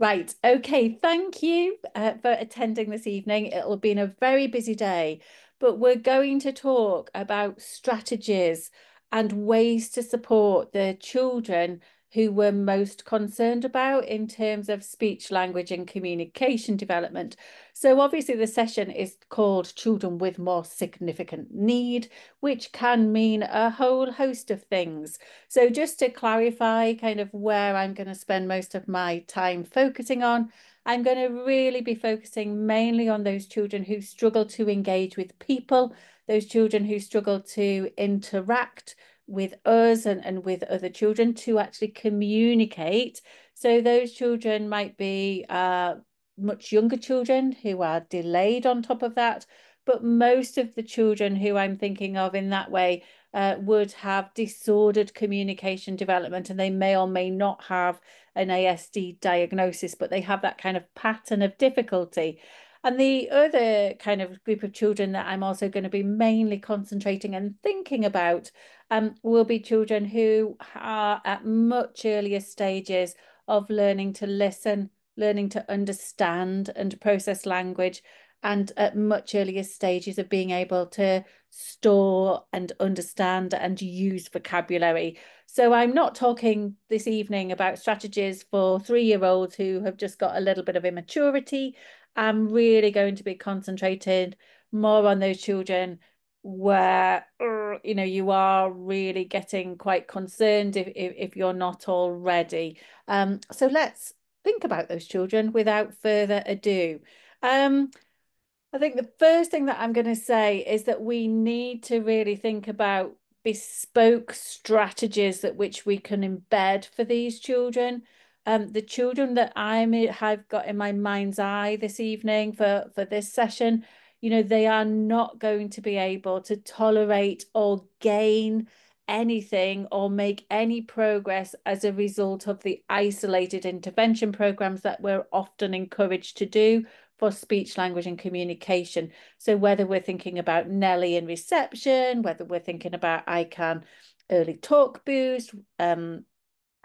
Right. Okay. Thank you for attending this evening. It'll have been a very busy day, but we're going to talk about strategies and ways to support the children who we're most concerned about in terms of speech, language, and communication development. So, obviously, the session is called Children with More Significant Need, which can mean a whole host of things. So just to clarify kind of where I'm going to spend most of my time focusing on, I'm going to really be focusing mainly on those children who struggle to engage with people, those children who struggle to interact with us and with other children to actually communicate. So those children might be much younger children who are delayed on top of that. But most of the children who I'm thinking of in that way would have disordered communication development, and they may or may not have an ASD diagnosis, but they have that kind of pattern of difficulty. And the other kind of group of children that I'm also going to be mainly concentrating and thinking about will be children who are at much earlier stages of learning to listen, learning to understand and process language, and at much earlier stages of being able to store and understand and use vocabulary. So I'm not talking this evening about strategies for 3-year-olds who have just got a little bit of immaturity. I'm really going to be concentrated more on those children where you are really getting quite concerned if you're not already. So let's think about those children without further ado. I think the first thing that I'm going to say is that we need to really think about bespoke strategies that which we can embed for these children. The children that have got in my mind's eye this evening for this session, they are not going to be able to tolerate or gain anything or make any progress as a result of the isolated intervention programs that we're often encouraged to do for speech, language, and communication. So whether we're thinking about NELI in reception, whether we're thinking about ICANN early talk boost,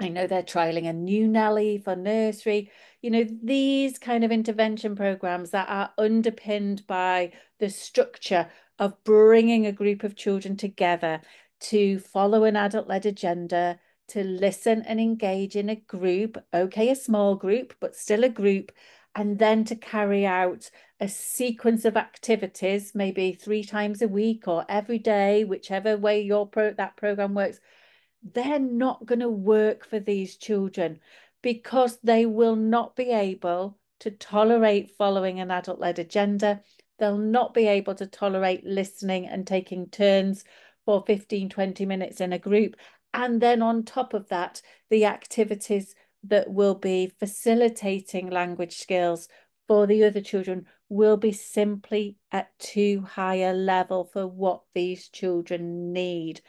I know they're trialing a new NELI for nursery. These kind of intervention programs that are underpinned by the structure of bringing a group of children together to follow an adult-led agenda, to listen and engage in a group, okay, a small group, but still a group, and then to carry out a sequence of activities, maybe 3 times a week or every day, whichever way that program works. They're not going to work for these children because they will not be able to tolerate following an adult-led agenda. They'll not be able to tolerate listening and taking turns for 15, 20 minutes in a group. And then on top of that, the activities that will be facilitating language skills for the other children will be simply at too high a level for what these children need.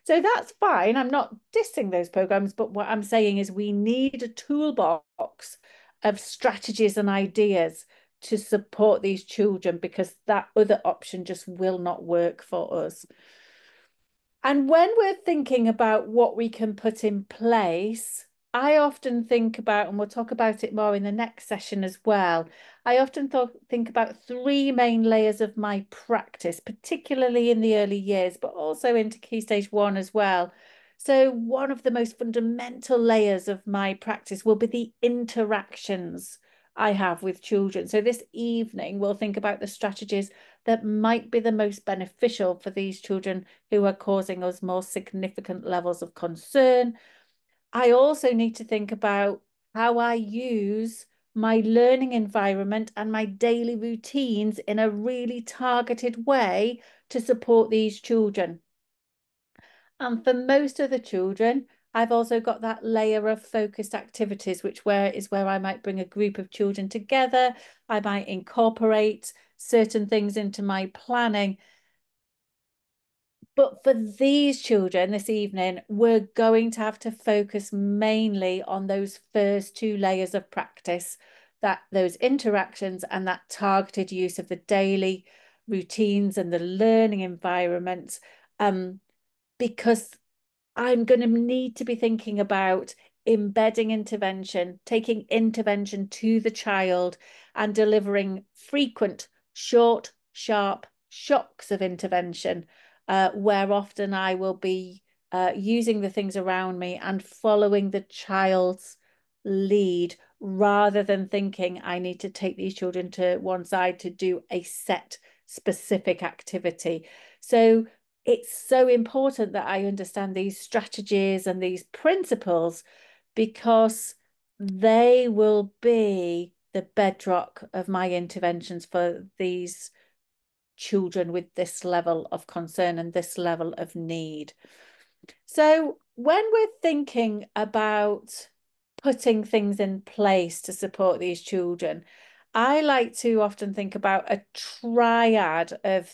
So that's fine. I'm not dissing those programs, but what I'm saying is we need a toolbox of strategies and ideas to support these children because that other option just will not work for us. And when we're thinking about what we can put in place, I often think about, and we'll talk about it more in the next session as well, I often think about 3 main layers of my practice, particularly in the early years, but also into Key Stage 1 as well. So one of the most fundamental layers of my practice will be the interactions I have with children. So this evening, we'll think about the strategies that might be the most beneficial for these children who are causing us more significant levels of concern. I also need to think about how I use my learning environment and my daily routines in a really targeted way to support these children. And for most of the children, I've also got that layer of focused activities, which is where I might bring a group of children together. I might incorporate certain things into my planning. But for these children this evening, we're going to have to focus mainly on those first 2 layers of practice, those interactions and that targeted use of the daily routines and the learning environment, because I'm going to need to be thinking about embedding intervention, taking intervention to the child and delivering frequent, short, sharp shocks of intervention, where often I will be using the things around me and following the child's lead rather than thinking I need to take these children to one side to do a set specific activity. So it's so important that I understand these strategies and these principles, because they will be the bedrock of my interventions for these children with this level of concern and this level of need. So when we're thinking about putting things in place to support these children, I like to often think about a triad of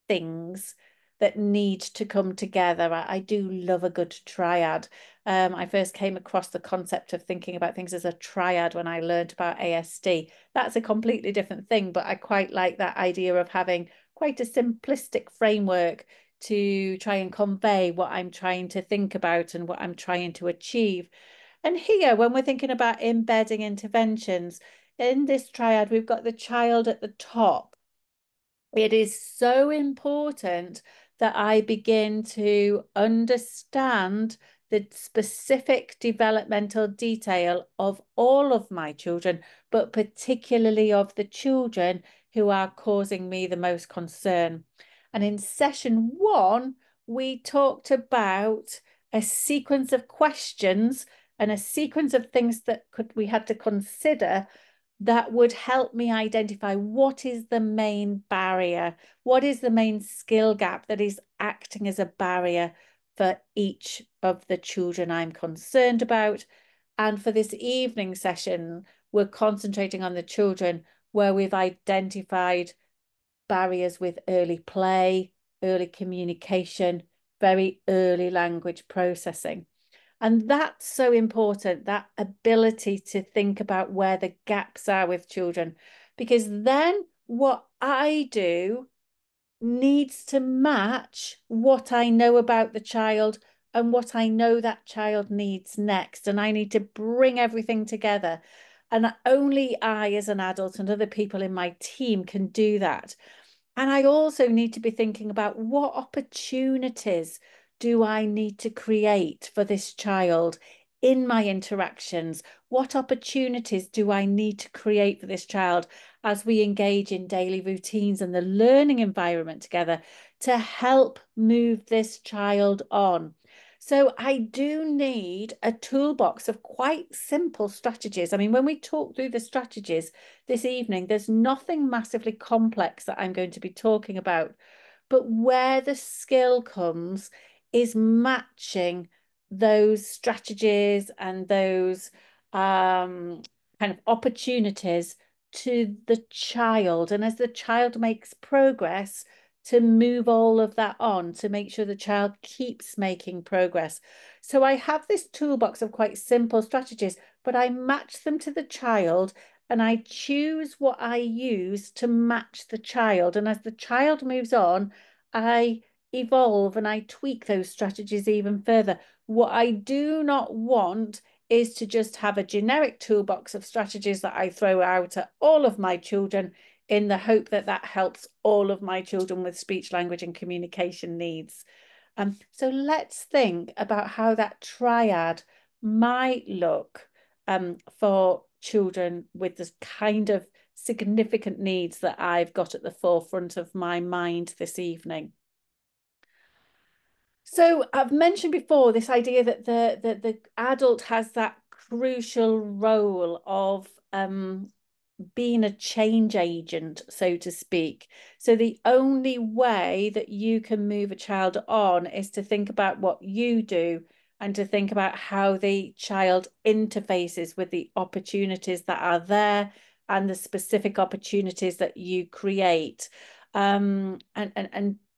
things that need to come together. I do love a good triad. I first came across the concept of thinking about things as a triad when I learned about ASD. That's a completely different thing, but I quite like that idea of having quite a simplistic framework to try and convey what I'm trying to think about and what I'm trying to achieve. And here, when we're thinking about embedding interventions, in this triad, we've got the child at the top. It is so important that I begin to understand the specific developmental detail of all of my children, but particularly of the children who are causing me the most concern. And in session 1, we talked about a sequence of questions and a sequence of things that we had to consider that would help me identify what is the main barrier, what is the main skill gap that is acting as a barrier for each of the children I'm concerned about. And for this evening session, we're concentrating on the children where we've identified barriers with early play, early communication, very early language processing. And that's so important, that ability to think about where the gaps are with children, because then what I do needs to match what I know about the child and what I know that child needs next. And I need to bring everything together. And only I, as an adult, and other people in my team can do that. And I also need to be thinking about what opportunities do I need to create for this child in my interactions? What opportunities do I need to create for this child as we engage in daily routines and the learning environment together to help move this child on? So I do need a toolbox of quite simple strategies. I mean, when we talk through the strategies this evening, there's nothing massively complex that I'm going to be talking about. But where the skill comes is matching those strategies and those kind of opportunities to the child. And as the child makes progress, to move all of that on to make sure the child keeps making progress. So I have this toolbox of quite simple strategies, but I match them to the child and I choose what I use to match the child. And as the child moves on, I evolve and I tweak those strategies even further. What I do not want is to just have a generic toolbox of strategies that I throw out at all of my children in the hope that that helps all of my children with speech, language, and communication needs. So let's think about how that triad might look for children with this kind of significant needs that I've got at the forefront of my mind this evening. So I've mentioned before this idea that the adult has that crucial role of being a change agent, so to speak. So the only way that you can move a child on is to think about what you do and to think about how the child interfaces with the opportunities that are there and the specific opportunities that you create. And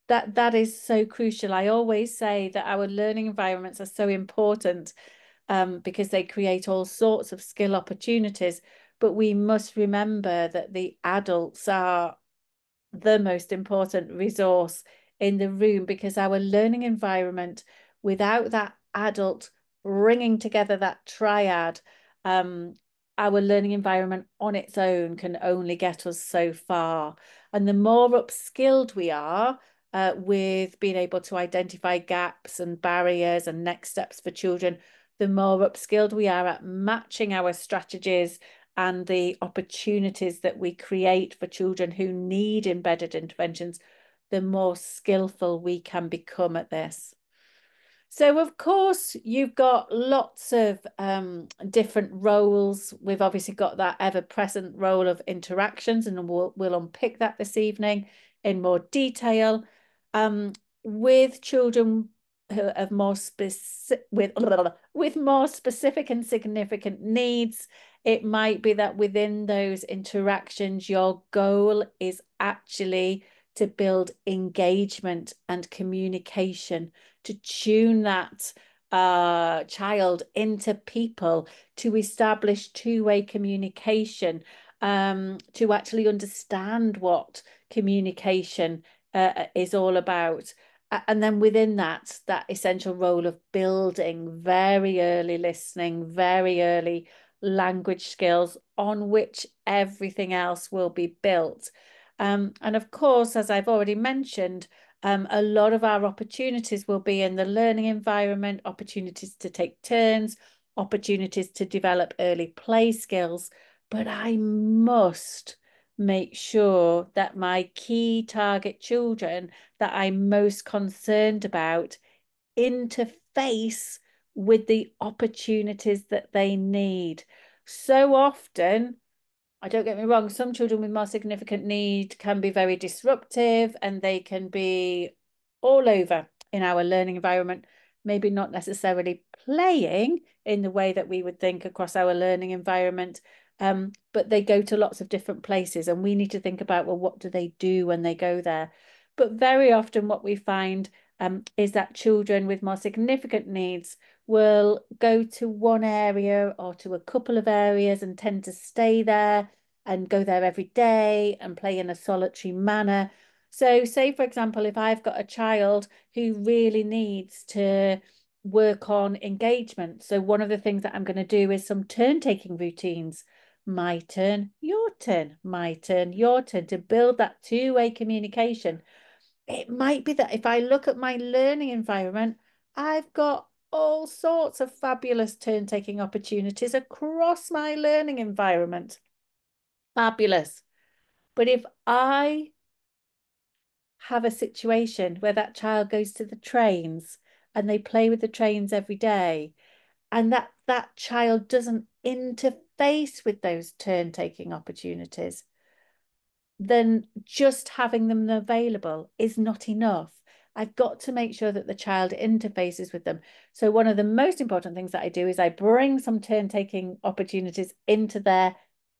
that is so crucial. I always say that our learning environments are so important because they create all sorts of skill opportunities. But we must remember that the adults are the most important resource in the room, because our learning environment, without that adult bringing together that triad, our learning environment on its own can only get us so far. And the more upskilled we are with being able to identify gaps and barriers and next steps for children, the more upskilled we are at matching our strategies and the opportunities that we create for children who need embedded interventions, the more skillful we can become at this. So, of course, you've got lots of different roles. We've obviously got that ever-present role of interactions, and we'll unpick that this evening in more detail. With children who have more specific with more specific and significant needs, it might be that within those interactions, your goal is actually to build engagement and communication, to tune that child into people, to establish two-way communication, to actually understand what communication is all about. And then within that essential role of building very early listening, very early language skills on which everything else will be built. And of course, as I've already mentioned, a lot of our opportunities will be in the learning environment, opportunities to take turns, opportunities to develop early play skills. But I must make sure that my key target children that I'm most concerned about interface with the opportunities that they need. So often, don't get me wrong, some children with more significant need can be very disruptive and they can be all over in our learning environment, maybe not necessarily playing in the way that we would think across our learning environment, but they go to lots of different places and we need to think about, well, what do they do when they go there? But very often what we find is that children with more significant needs will go to one area or to a couple of areas and tend to stay there and go there every day and play in a solitary manner. So say, for example, if I've got a child who really needs to work on engagement. So one of the things that I'm going to do is some turn-taking routines. My turn, your turn, my turn, your turn, to build that two-way communication. It might be that if I look at my learning environment, I've got all sorts of fabulous turn-taking opportunities across my learning environment. Fabulous. But if I have a situation where that child goes to the trains and they play with the trains every day, and that child doesn't interface with those turn-taking opportunities, then just having them available is not enough. I've got to make sure that the child interfaces with them. So one of the most important things that I do is I bring some turn-taking opportunities into their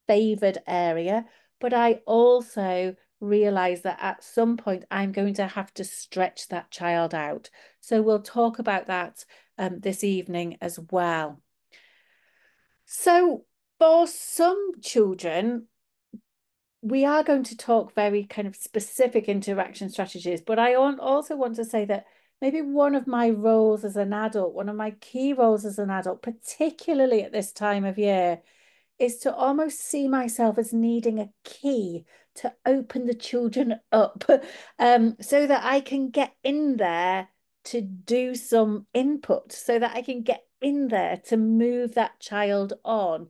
favoured area, but I also realize that at some point I'm going to have to stretch that child out. So we'll talk about that this evening as well. So for some children, we are going to talk very kind of specific interaction strategies, but I also want to say that maybe one of my roles as an adult, one of my key roles as an adult, particularly at this time of year, is to almost see myself as needing a key to open the children up so that I can get in there to do some input, so that I can get in there to move that child on.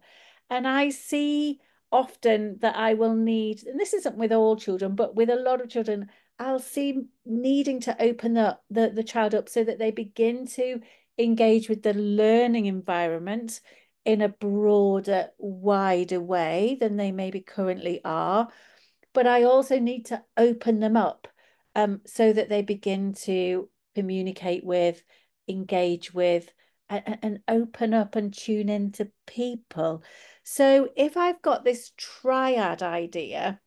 And I see often that I will need, and this isn't with all children, but with a lot of children, I'll see needing to open the child up so that they begin to engage with the learning environment in a broader, wider way than they maybe currently are. But I also need to open them up so that they begin to communicate with, engage with, and open up and tune into people. So if I've got this triad idea,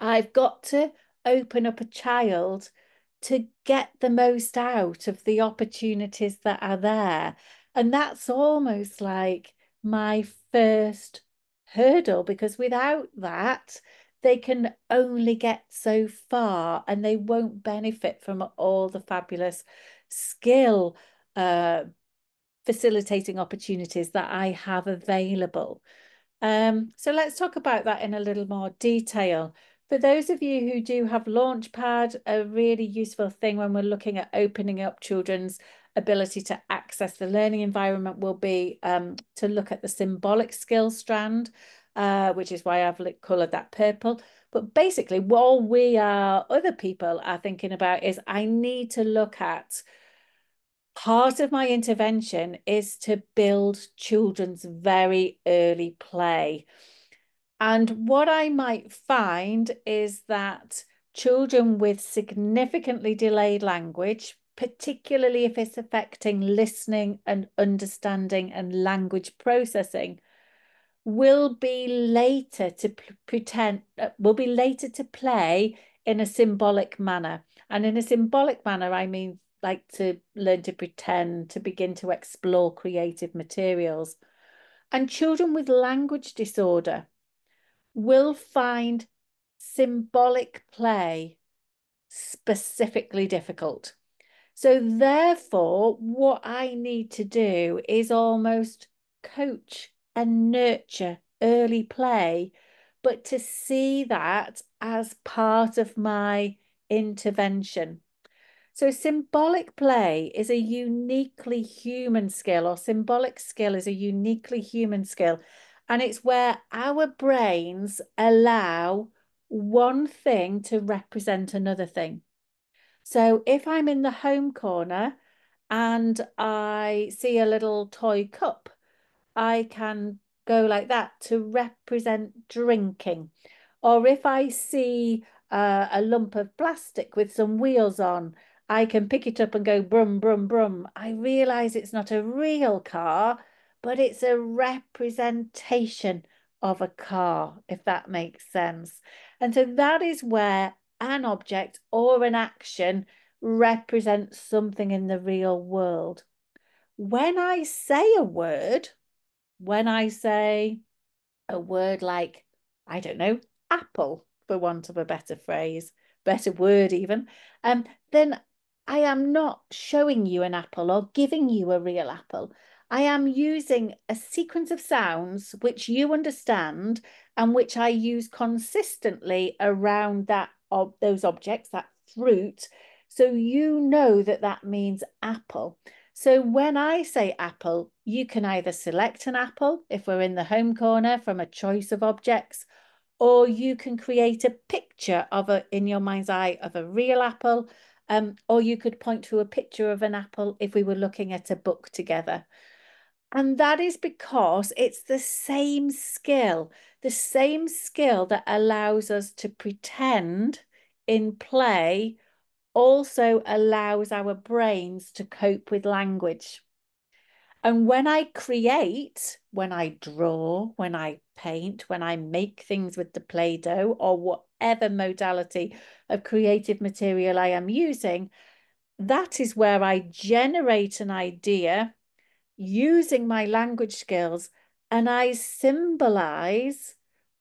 I've got to open up a child to get the most out of the opportunities that are there. And that's almost like my first hurdle, because without that, they can only get so far and they won't benefit from all the fabulous skill facilitating opportunities that I have available. So let's talk about that in a little more detail. For those of you who do have Launchpad, a really useful thing when we're looking at opening up children's ability to access the learning environment will be to look at the symbolic skills strand, which is why I've coloured that purple. But basically, what other people are thinking about is I need to look at part of my intervention is to build children's very early play. And what I might find is that children with significantly delayed language, particularly if it's affecting listening and understanding and language processing, will be later to play in a symbolic manner. And in a symbolic manner, I mean like to learn to pretend, to begin to explore creative materials. And children with language disorder will find symbolic play specifically difficult. So therefore, what I need to do is almost coach and nurture early play, but to see that as part of my intervention. So symbolic play is a uniquely human skill, or symbolic skill is a uniquely human skill. And it's where our brains allow one thing to represent another thing. So if I'm in the home corner and I see a little toy cup, I can go like that to represent drinking. Or if I see a lump of plastic with some wheels on, I can pick it up and go brum, brum, brum. I realize it's not a real car, but it's a representation of a car, if that makes sense. And so that is where an object or an action represents something in the real world. When I say a word, when I say a word like, I don't know, apple, for want of a better phrase, better word even, then I am not showing you an apple or giving you a real apple. I am using a sequence of sounds which you understand and which I use consistently around those objects, that fruit, so you know that that means apple. So when I say apple, you can either select an apple if we're in the home corner from a choice of objects, or you can create a picture in your mind's eye of a real apple, or you could point to a picture of an apple if we were looking at a book together. And that is because it's the same skill that allows us to pretend in play also allows our brains to cope with language. And when I create, when I draw, when I paint, when I make things with the Play-Doh or whatever modality of creative material I am using, that is where I generate an idea using my language skills and I symbolize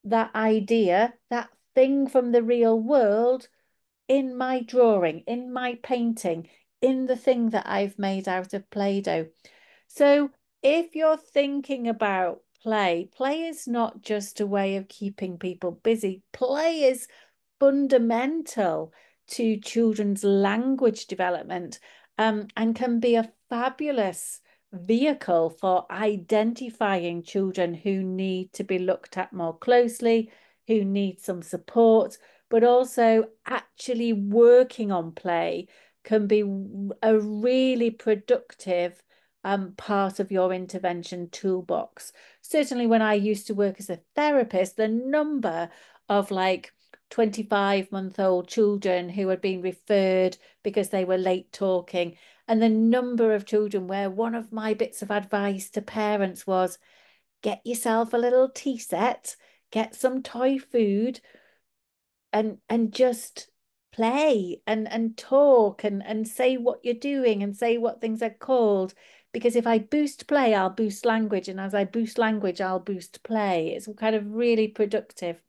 that idea, that thing from the real world in my drawing, in my painting, in the thing that I've made out of Play-Doh. So if you're thinking about play, play is not just a way of keeping people busy. Play is fundamental to children's language development, and can be a fabulous vehicle for identifying children who need to be looked at more closely, who need some support, but also actually working on play can be a really productive part of your intervention toolbox. Certainly when I used to work as a therapist, the number of like 25-month-old children who had been referred because they were late talking, and the number of children where one of my bits of advice to parents was, get yourself a little tea set, get some toy food, and just play and talk and say what you're doing and say what things are called. Because if I boost play, I'll boost language. And as I boost language, I'll boost play. It's kind of really productive.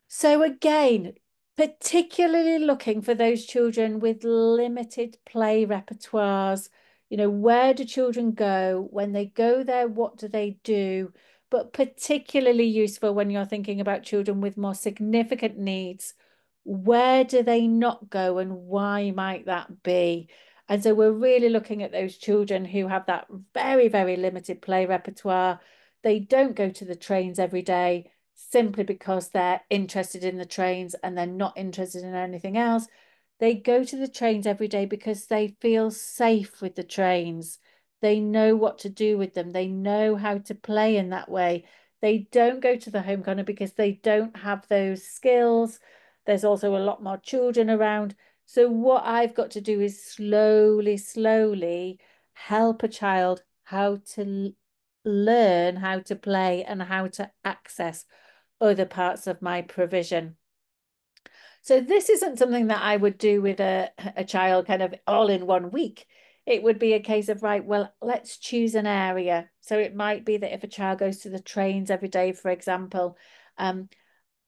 So again, particularly looking for those children with limited play repertoires, Where do children go? When they go there, what do they do? But particularly useful when you're thinking about children with more significant needs. Where do they not go and why might that be? And so we're really looking at those children who have that very, very limited play repertoire. They don't go to the trains every day simply because they're interested in the trains and they're not interested in anything else. They go to the trains every day because they feel safe with the trains. They know what to do with them. They know how to play in that way. They don't go to the home corner because they don't have those skills. There's also a lot more children around. So what I've got to do is slowly, slowly help a child how to learn how to play and how to access other parts of my provision. So this isn't something that I would do with a child kind of all in one week. It would be a case of, right, well, let's choose an area. So it might be that if a child goes to the trains every day, for example,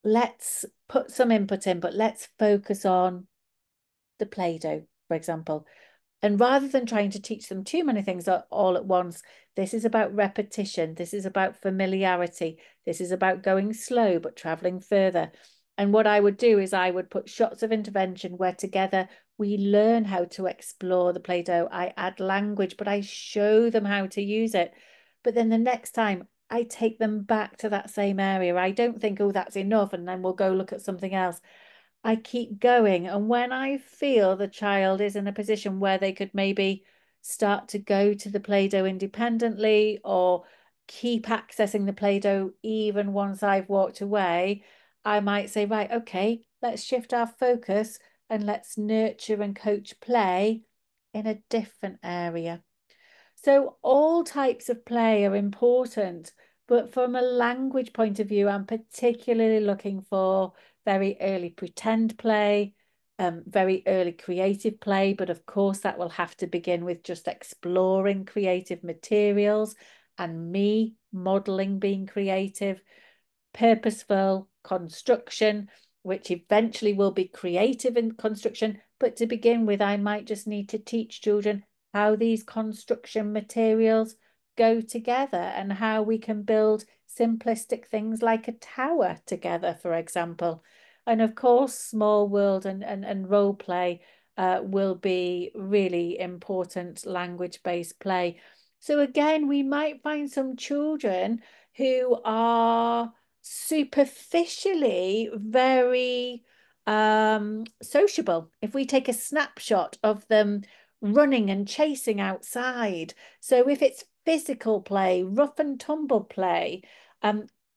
let's put some input in, but let's focus on the Play-Doh, for example. And rather than trying to teach them too many things all at once, this is about repetition. This is about familiarity. This is about going slow, but traveling further. And what I would do is I would put shots of intervention where together we learn how to explore the Play-Doh. I add language, but I show them how to use it. But then the next time I take them back to that same area. I don't think, oh, that's enough, and then we'll go look at something else. I keep going. And when I feel the child is in a position where they could maybe start to go to the Play-Doh independently or keep accessing the Play-Doh even once I've walked away, I might say, right, okay, let's shift our focus and let's nurture and coach play in a different area. So all types of play are important, but from a language point of view, I'm particularly looking for very early pretend play, very early creative play, but of course that will have to begin with just exploring creative materials and me modeling being creative, purposeful construction, which eventually will be creative in construction. But to begin with, I might just need to teach children how these construction materials go together and how we can build simplistic things like a tower together, for example. And of course, small world and role play will be really important language-based play. So again, we might find some children who are superficially very sociable. If we take a snapshot of them running and chasing outside. So if it's physical play, rough and tumble play,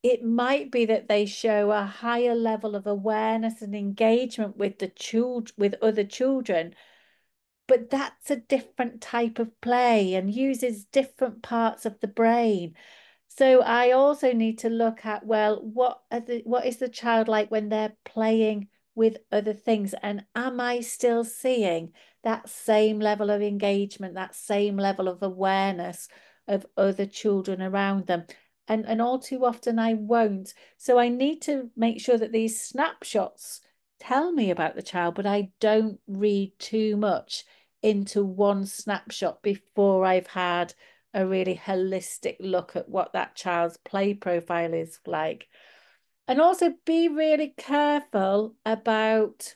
it might be that they show a higher level of awareness and engagement with the with other children. But that's a different type of play and uses different parts of the brain. So I also need to look at, well, what is the child like when they're playing with other things? And am I still seeing that same level of engagement, that same level of awareness of other children around them? And all too often I won't. So I need to make sure that these snapshots tell me about the child, but I don't read too much into one snapshot before I've had a really holistic look at what that child's play profile is like. And also be really careful about,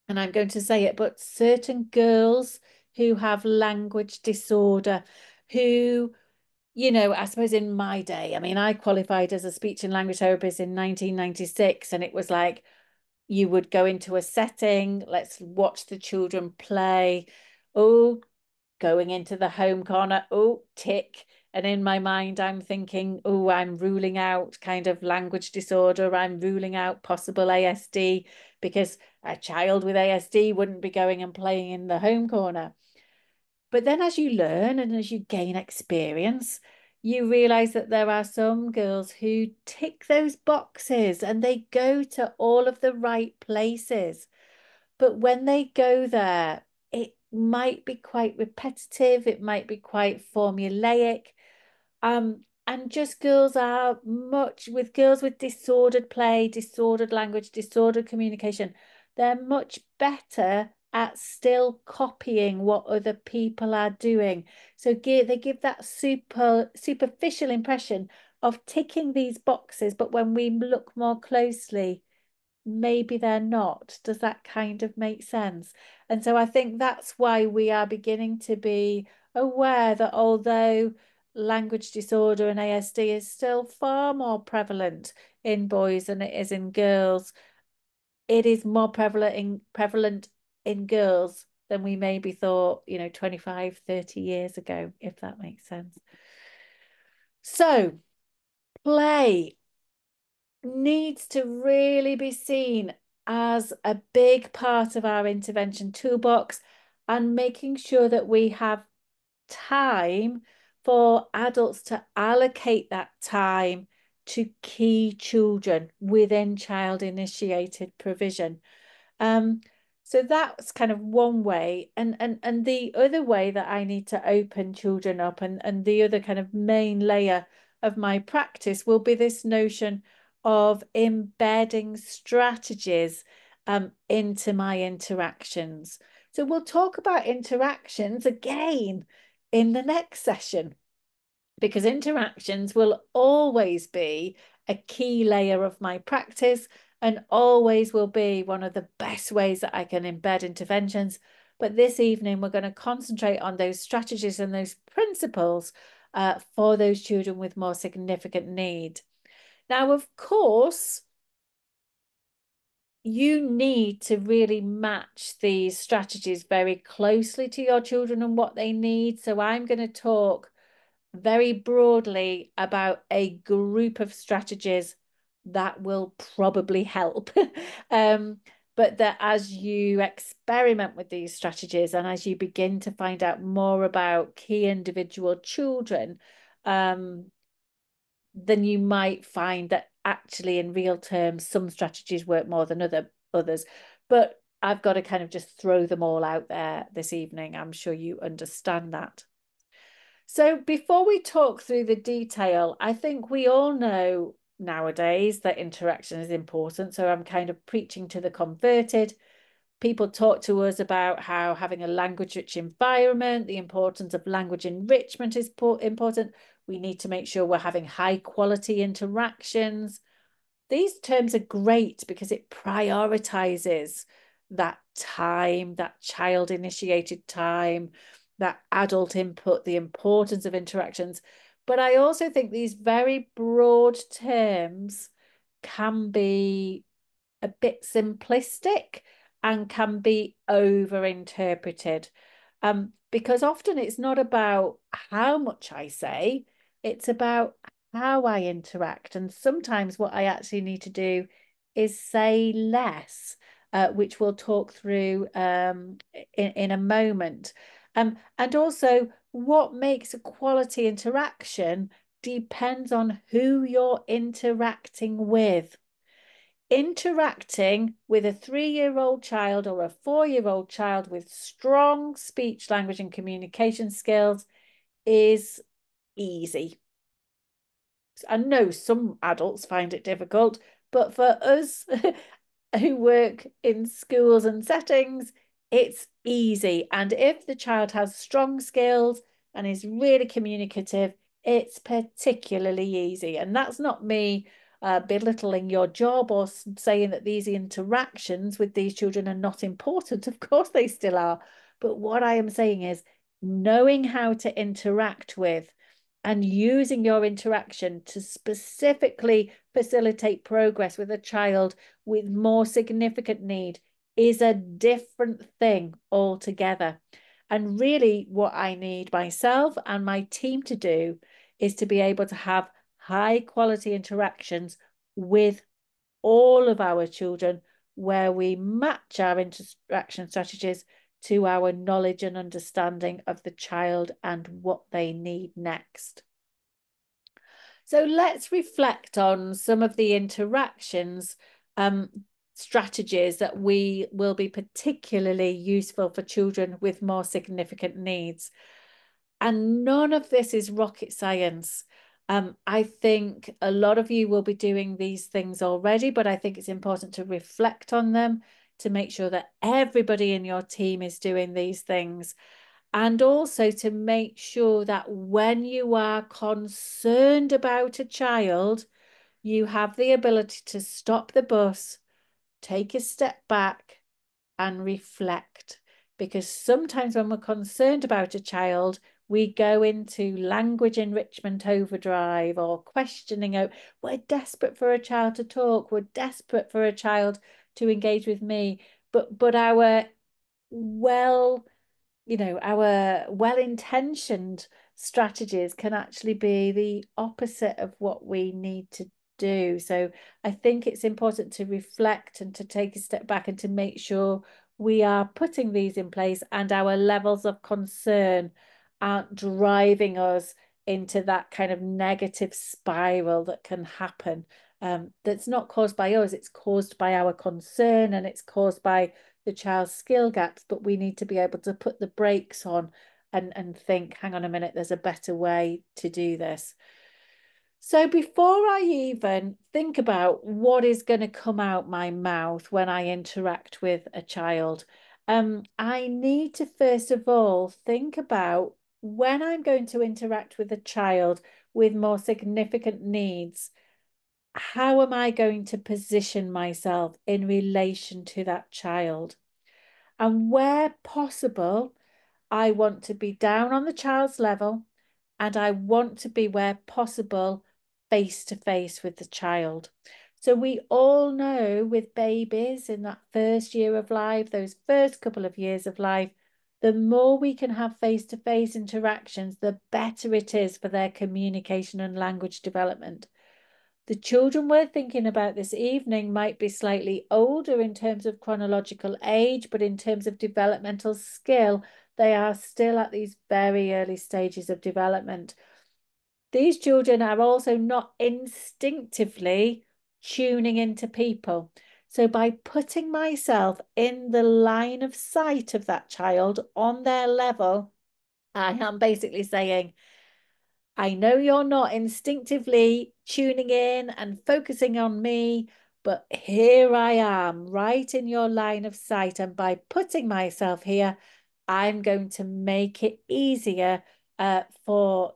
and I'm going to say it, but certain girls who have language disorder, who, I suppose in my day, I mean, I qualified as a speech and language therapist in 1996, and it was like, you would go into a setting, let's watch the children play. Oh, going into the home corner, oh, tick. And in my mind, I'm thinking, oh, I'm ruling out kind of language disorder. I'm ruling out possible ASD because a child with ASD wouldn't be going and playing in the home corner. But then as you learn and as you gain experience, you realize that there are some girls who tick those boxes and they go to all of the right places. But when they go there, it might be quite repetitive, it might be quite formulaic. And just girls are much with girls with disordered play, disordered language, disordered communication, they're much better at still copying what other people are doing. So they give that superficial impression of ticking these boxes, but when we look more closely, maybe they're not. Does that kind of make sense? And so I think that's why we are beginning to be aware that although language disorder and ASD is still far more prevalent in boys than it is in girls, it is more prevalent in girls than we maybe thought, 25, 30 years ago, if that makes sense. So play needs to really be seen as a big part of our intervention toolbox, and making sure that we have time for adults to allocate that time to key children within child-initiated provision. So that's kind of one way. And the other way that I need to open children up, and the other kind of main layer of my practice will be this notion of embedding strategies into my interactions. So we'll talk about interactions again in the next session, because interactions will always be a key layer of my practice and always will be one of the best ways that I can embed interventions. But this evening, we're going to concentrate on those strategies and those principles for those children with more significant need. Now, of course, you need to really match these strategies very closely to your children and what they need. So I'm going to talk very broadly about a group of strategies that will probably help. But that as you experiment with these strategies and as you begin to find out more about key individual children, then you might find that actually in real terms, some strategies work more than others. But I've got to kind of just throw them all out there this evening. I'm sure you understand that. So before we talk through the detail, I think we all know nowadays that interaction is important. So I'm kind of preaching to the converted. People talk to us about how having a language-rich environment, the importance of language enrichment is important. We need to make sure we're having high-quality interactions. These terms are great because it prioritizes that time, that child-initiated time, that adult input, the importance of interactions. But I also think these very broad terms can be a bit simplistic and can be over-interpreted. Because often it's not about how much I say, it's about how I interact. And sometimes what I actually need to do is say less, which we'll talk through in a moment. And also, what makes a quality interaction depends on who you're interacting with. Interacting with a 3-year-old child or a 4-year-old child with strong speech, language, and communication skills is easy. I know some adults find it difficult, but for us who work in schools and settings, it's easy. And if the child has strong skills and is really communicative, it's particularly easy. And that's not me belittling your job or saying that these interactions with these children are not important. Of course they still are. But what I am saying is knowing how to interact with and using your interaction to specifically facilitate progress with a child with more significant need is a different thing altogether. And really what I need myself and my team to do is to be able to have high quality interactions with all of our children where we match our interaction strategies to our knowledge and understanding of the child and what they need next. So let's reflect on some of the interactions strategies that will be particularly useful for children with more significant needs. And none of this is rocket science. I think a lot of you will be doing these things already, but I think it's important to reflect on them, to make sure that everybody in your team is doing these things. And also to make sure that when you are concerned about a child, you have the ability to stop the bus, take a step back, and reflect. Because sometimes when we're concerned about a child, we go into language enrichment overdrive or questioning. We're desperate for a child to talk. We're desperate for a child to engage with me. But our well, our well-intentioned strategies can actually be the opposite of what we need to do. So I think it's important to reflect and to take a step back and to make sure we are putting these in place and our levels of concern aren't driving us into that kind of negative spiral that can happen. That's not caused by us, it's caused by our concern, and it's caused by the child's skill gaps, but we need to be able to put the brakes on and think, hang on a minute, there's a better way to do this. So before I even think about what is going to come out my mouth when I interact with a child, I need to first of all think about when I'm going to interact with a child with more significant needs, how am I going to position myself in relation to that child? And where possible, I want to be down on the child's level, and I want to be, where possible, face to face with the child. So we all know with babies in that first year of life, those first couple of years of life, the more we can have face-to-face interactions, the better it is for their communication and language development. The children we're thinking about this evening might be slightly older in terms of chronological age, but in terms of developmental skill, they are still at these very early stages of development. These children are also not instinctively tuning into people. So by putting myself in the line of sight of that child on their level, I am basically saying, I know you're not instinctively tuning in and focusing on me, but here I am, right in your line of sight. And by putting myself here, I'm going to make it easier for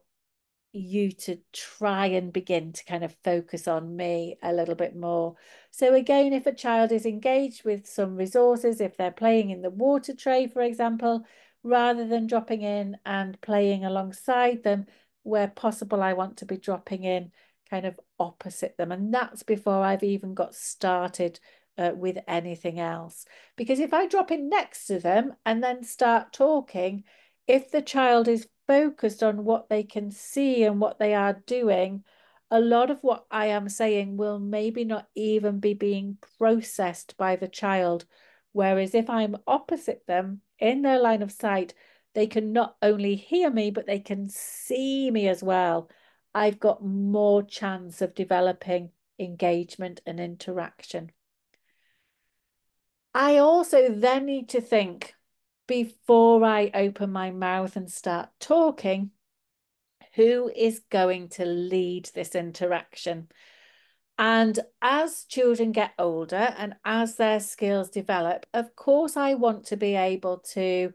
you to try and begin to kind of focus on me a little bit more. So again, if a child is engaged with some resources, if they're playing in the water tray, for example, rather than dropping in and playing alongside them, where possible, I want to be dropping in kind of opposite them. And that's before I've even got started with anything else. Because if I drop in next to them and then start talking, if the child is focused on what they can see and what they are doing, a lot of what I am saying will maybe not even be being processed by the child. Whereas if I'm opposite them in their line of sight, they can not only hear me, but they can see me as well. I've got more chance of developing engagement and interaction. I also then need to think, before I open my mouth and start talking, who is going to lead this interaction? And as children get older and as their skills develop, of course, I want to be able to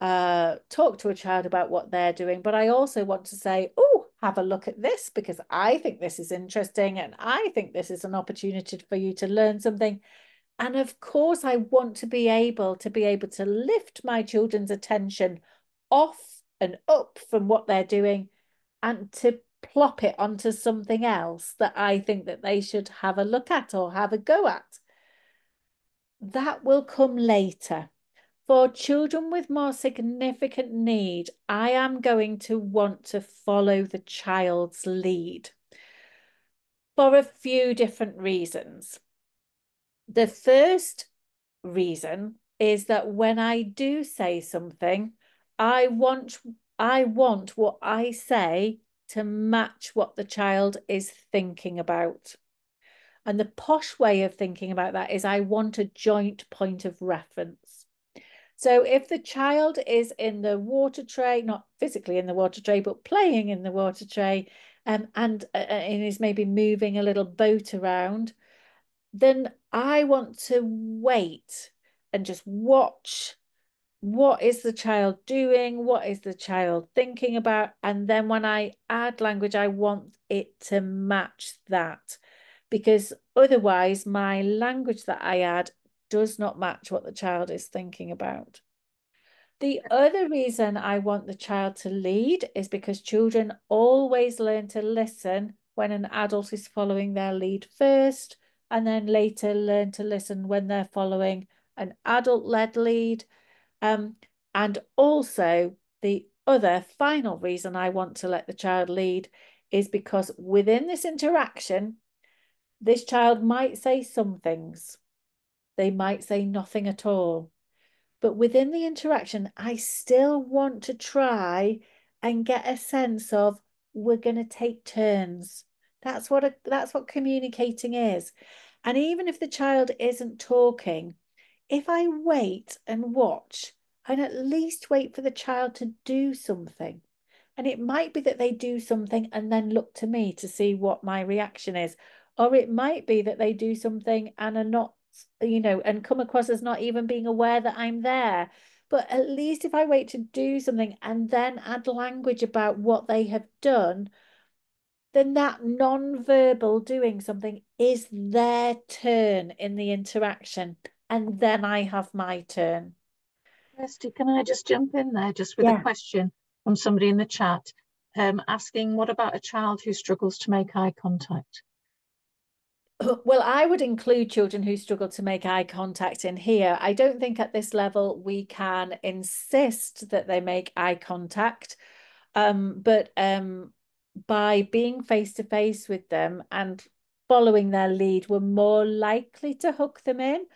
talk to a child about what they're doing, but I also want to say, oh, have a look at this because I think this is interesting and I think this is an opportunity for you to learn something. And of course, I want to be able to lift my children's attention off and up from what they're doing and to plop it onto something else that I think that they should have a look at or have a go at. That will come later. For children with more significant need, I am going to want to follow the child's lead for a few different reasons. The first reason is that when I do say something, I want what I say to match what the child is thinking about. And the posh way of thinking about that is I want a joint point of reference. So if the child is in the water tray, not physically in the water tray, but playing in the water tray, and is maybe moving a little boat around, then I want to wait and just watch what is the child doing, what is the child thinking about, and then when I add language, I want it to match that, because otherwise my language that I add does not match what the child is thinking about. The other reason I want the child to lead is because children always learn to listen when an adult is following their lead first, and then later learn to listen when they're following an adult-led lead. And also, the other final reason I want to let the child lead is because within this interaction, this child might say some things. They might say nothing at all. But within the interaction, I still want to try and get a sense of we're going to take turns. That's what communicating is. And even if the child isn't talking, if I wait and watch and at least wait for the child to do something, and it might be that they do something and then look to me to see what my reaction is, or it might be that they do something and are not, and come across as not even being aware that I'm there. But at least if I wait to do something and then add language about what they have done, then that non-verbal doing something is their turn in the interaction. And then I have my turn. Kirstie, can I just jump in there just with a Yeah. question from somebody in the chat, asking what about a child who struggles to make eye contact? Well, I would include children who struggle to make eye contact in here. I don't think at this level we can insist that they make eye contact, but by being face to face with them and following their lead, we're more likely to hook them in.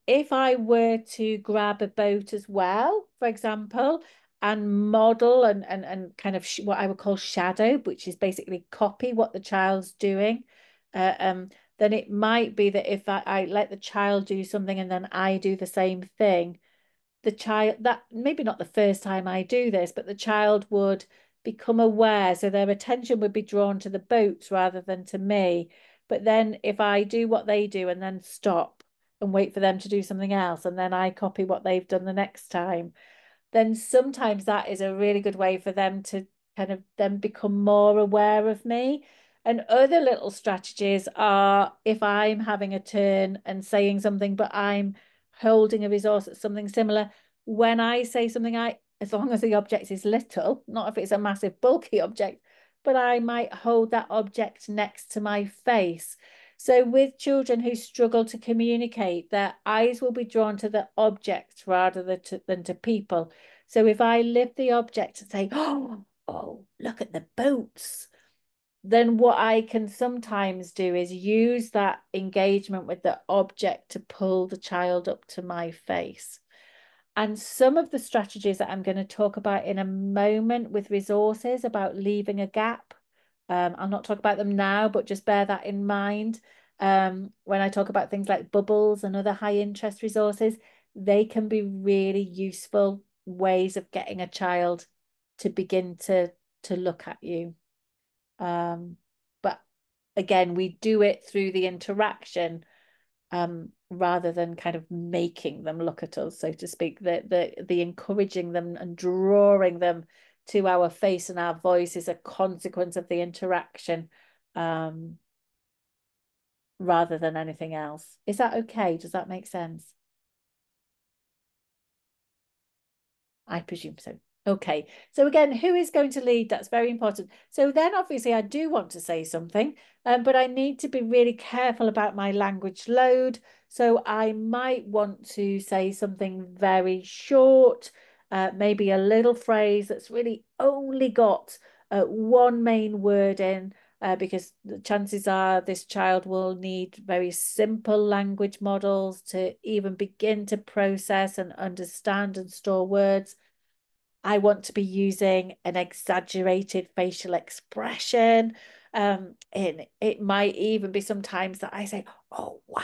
If I were to grab a boat as well, for example, and model and kind of what I would call shadow, which is basically copy what the child's doing, uh, um, then it might be that if I let the child do something and then I do the same thing, the child, that maybe not the first time I do this, but the child would become aware. So their attention would be drawn to the boats rather than to me. But then if I do what they do and then stop and wait for them to do something else, and then I copy what they've done the next time, then sometimes that is a really good way for them to kind of then become more aware of me. And other little strategies are if I'm having a turn and saying something, but I'm holding a resource that's something similar. When I say something, as long as the object is little, not if it's a massive bulky object, but I might hold that object next to my face. So with children who struggle to communicate, their eyes will be drawn to the object rather than to people. So if I lift the object and say, oh, look at the boats, then what I can sometimes do is use that engagement with the object to pull the child up to my face. And some of the strategies that I'm going to talk about in a moment with resources about leaving a gap, I'll not talk about them now, but just bear that in mind. When I talk about things like bubbles and other high interest resources, they can be really useful ways of getting a child to begin to look at you. But again, we do it through the interaction rather than kind of making them look at us, so to speak. The encouraging them and drawing them to our face and our voice is a consequence of the interaction, rather than anything else. Is that okay? Does that make sense? I presume so. Okay, so again, who is going to lead? That's very important. So then obviously I do want to say something, but I need to be really careful about my language load. So I might want to say something very short, maybe a little phrase that's really only got one main word in, because the chances are this child will need very simple language models to even begin to process and understand and store words. I want to be using an exaggerated facial expression. It might even be sometimes that I say, oh, wow.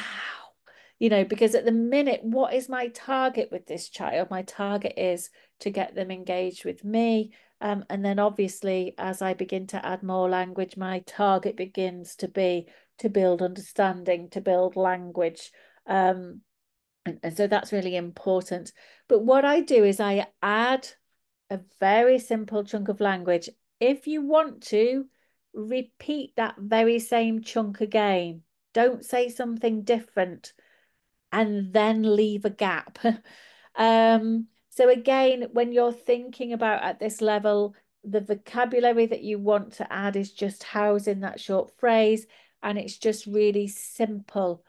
Because at the minute, what is my target with this child? My target is to get them engaged with me. And then obviously, as I begin to add more language, my target begins to be to build understanding, to build language. And so that's really important. But what I do is I add a very simple chunk of language. If you want to, repeat that very same chunk again. Don't say something different and then leave a gap. So again, when you're thinking about at this level, the vocabulary that you want to add is just housed in that short phrase, and it's just really simple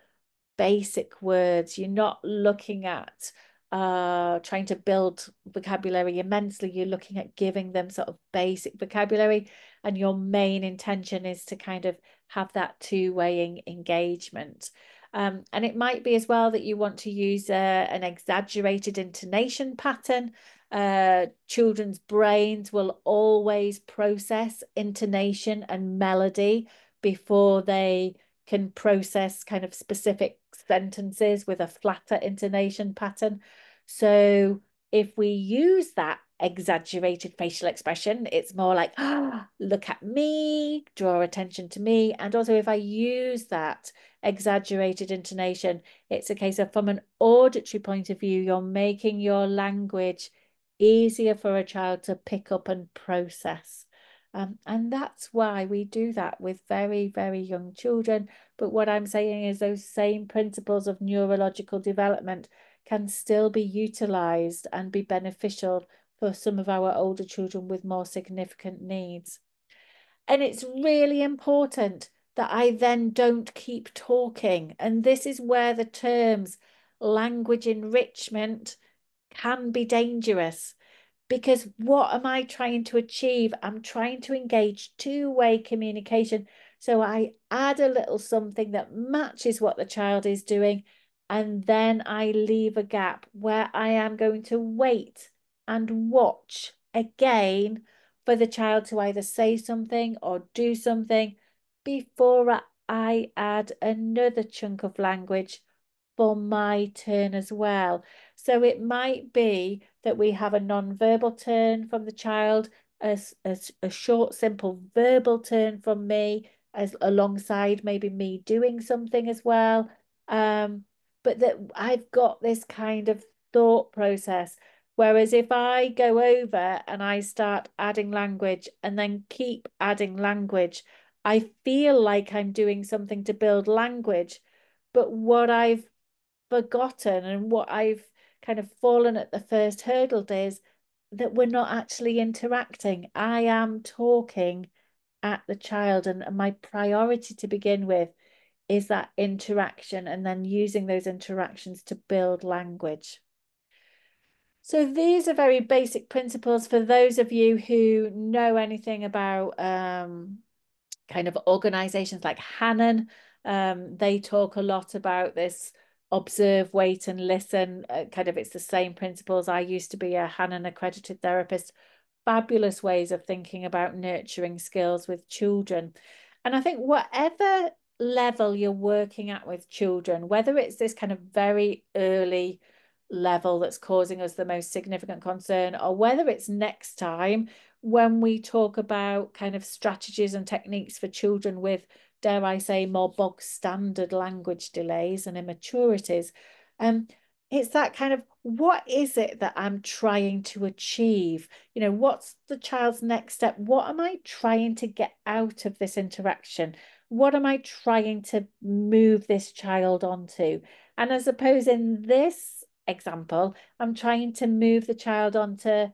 basic words. You're not looking at trying to build vocabulary immensely. You're looking at giving them sort of basic vocabulary, and your main intention is to kind of have that two-way engagement. And it might be as well that you want to use an exaggerated intonation pattern. Children's brains will always process intonation and melody before they can process kind of specific sentences with a flatter intonation pattern. So if we use that exaggerated facial expression, it's more like, ah, look at me, draw attention to me. And also if I use that exaggerated intonation, it's a case of, from an auditory point of view, you're making your language easier for a child to pick up and process. And that's why we do that with very, very young children. But what I'm saying is those same principles of neurological development can still be utilized and be beneficial for some of our older children with more significant needs. And it's really important that I then don't keep talking. And this is where the terms language enrichment can be dangerous, because what am I trying to achieve? I'm trying to engage two-way communication. So I add a little something that matches what the child is doing, and then I leave a gap where I am going to wait and watch again for the child to either say something or do something before I add another chunk of language for my turn as well. So it might be that we have a non-verbal turn from the child, a short, simple verbal turn from me, as alongside maybe me doing something as well. But that I've got this kind of thought process. Whereas if I go over and I start adding language and then keep adding language, I feel like I'm doing something to build language. But what I've forgotten and what I've kind of fallen at the first hurdle is that we're not actually interacting. I am talking at the child, and my priority to begin with is that interaction, and then using those interactions to build language. So these are very basic principles for those of you who know anything about kind of organizations like Hannon. They talk a lot about this observe, wait, and listen. Kind of, it's the same principles. I used to be a Hannon accredited therapist. Fabulous ways of thinking about nurturing skills with children. And I think whatever level you're working at with children, whether it's this kind of very early level that's causing us the most significant concern, or whether it's next time when we talk about kind of strategies and techniques for children with, dare I say, more bog standard language delays and immaturities. It's that kind of, what is it that I'm trying to achieve? You know, what's the child's next step? What am I trying to get out of this interaction? What am I trying to move this child onto? And I suppose in this example, I'm trying to move the child onto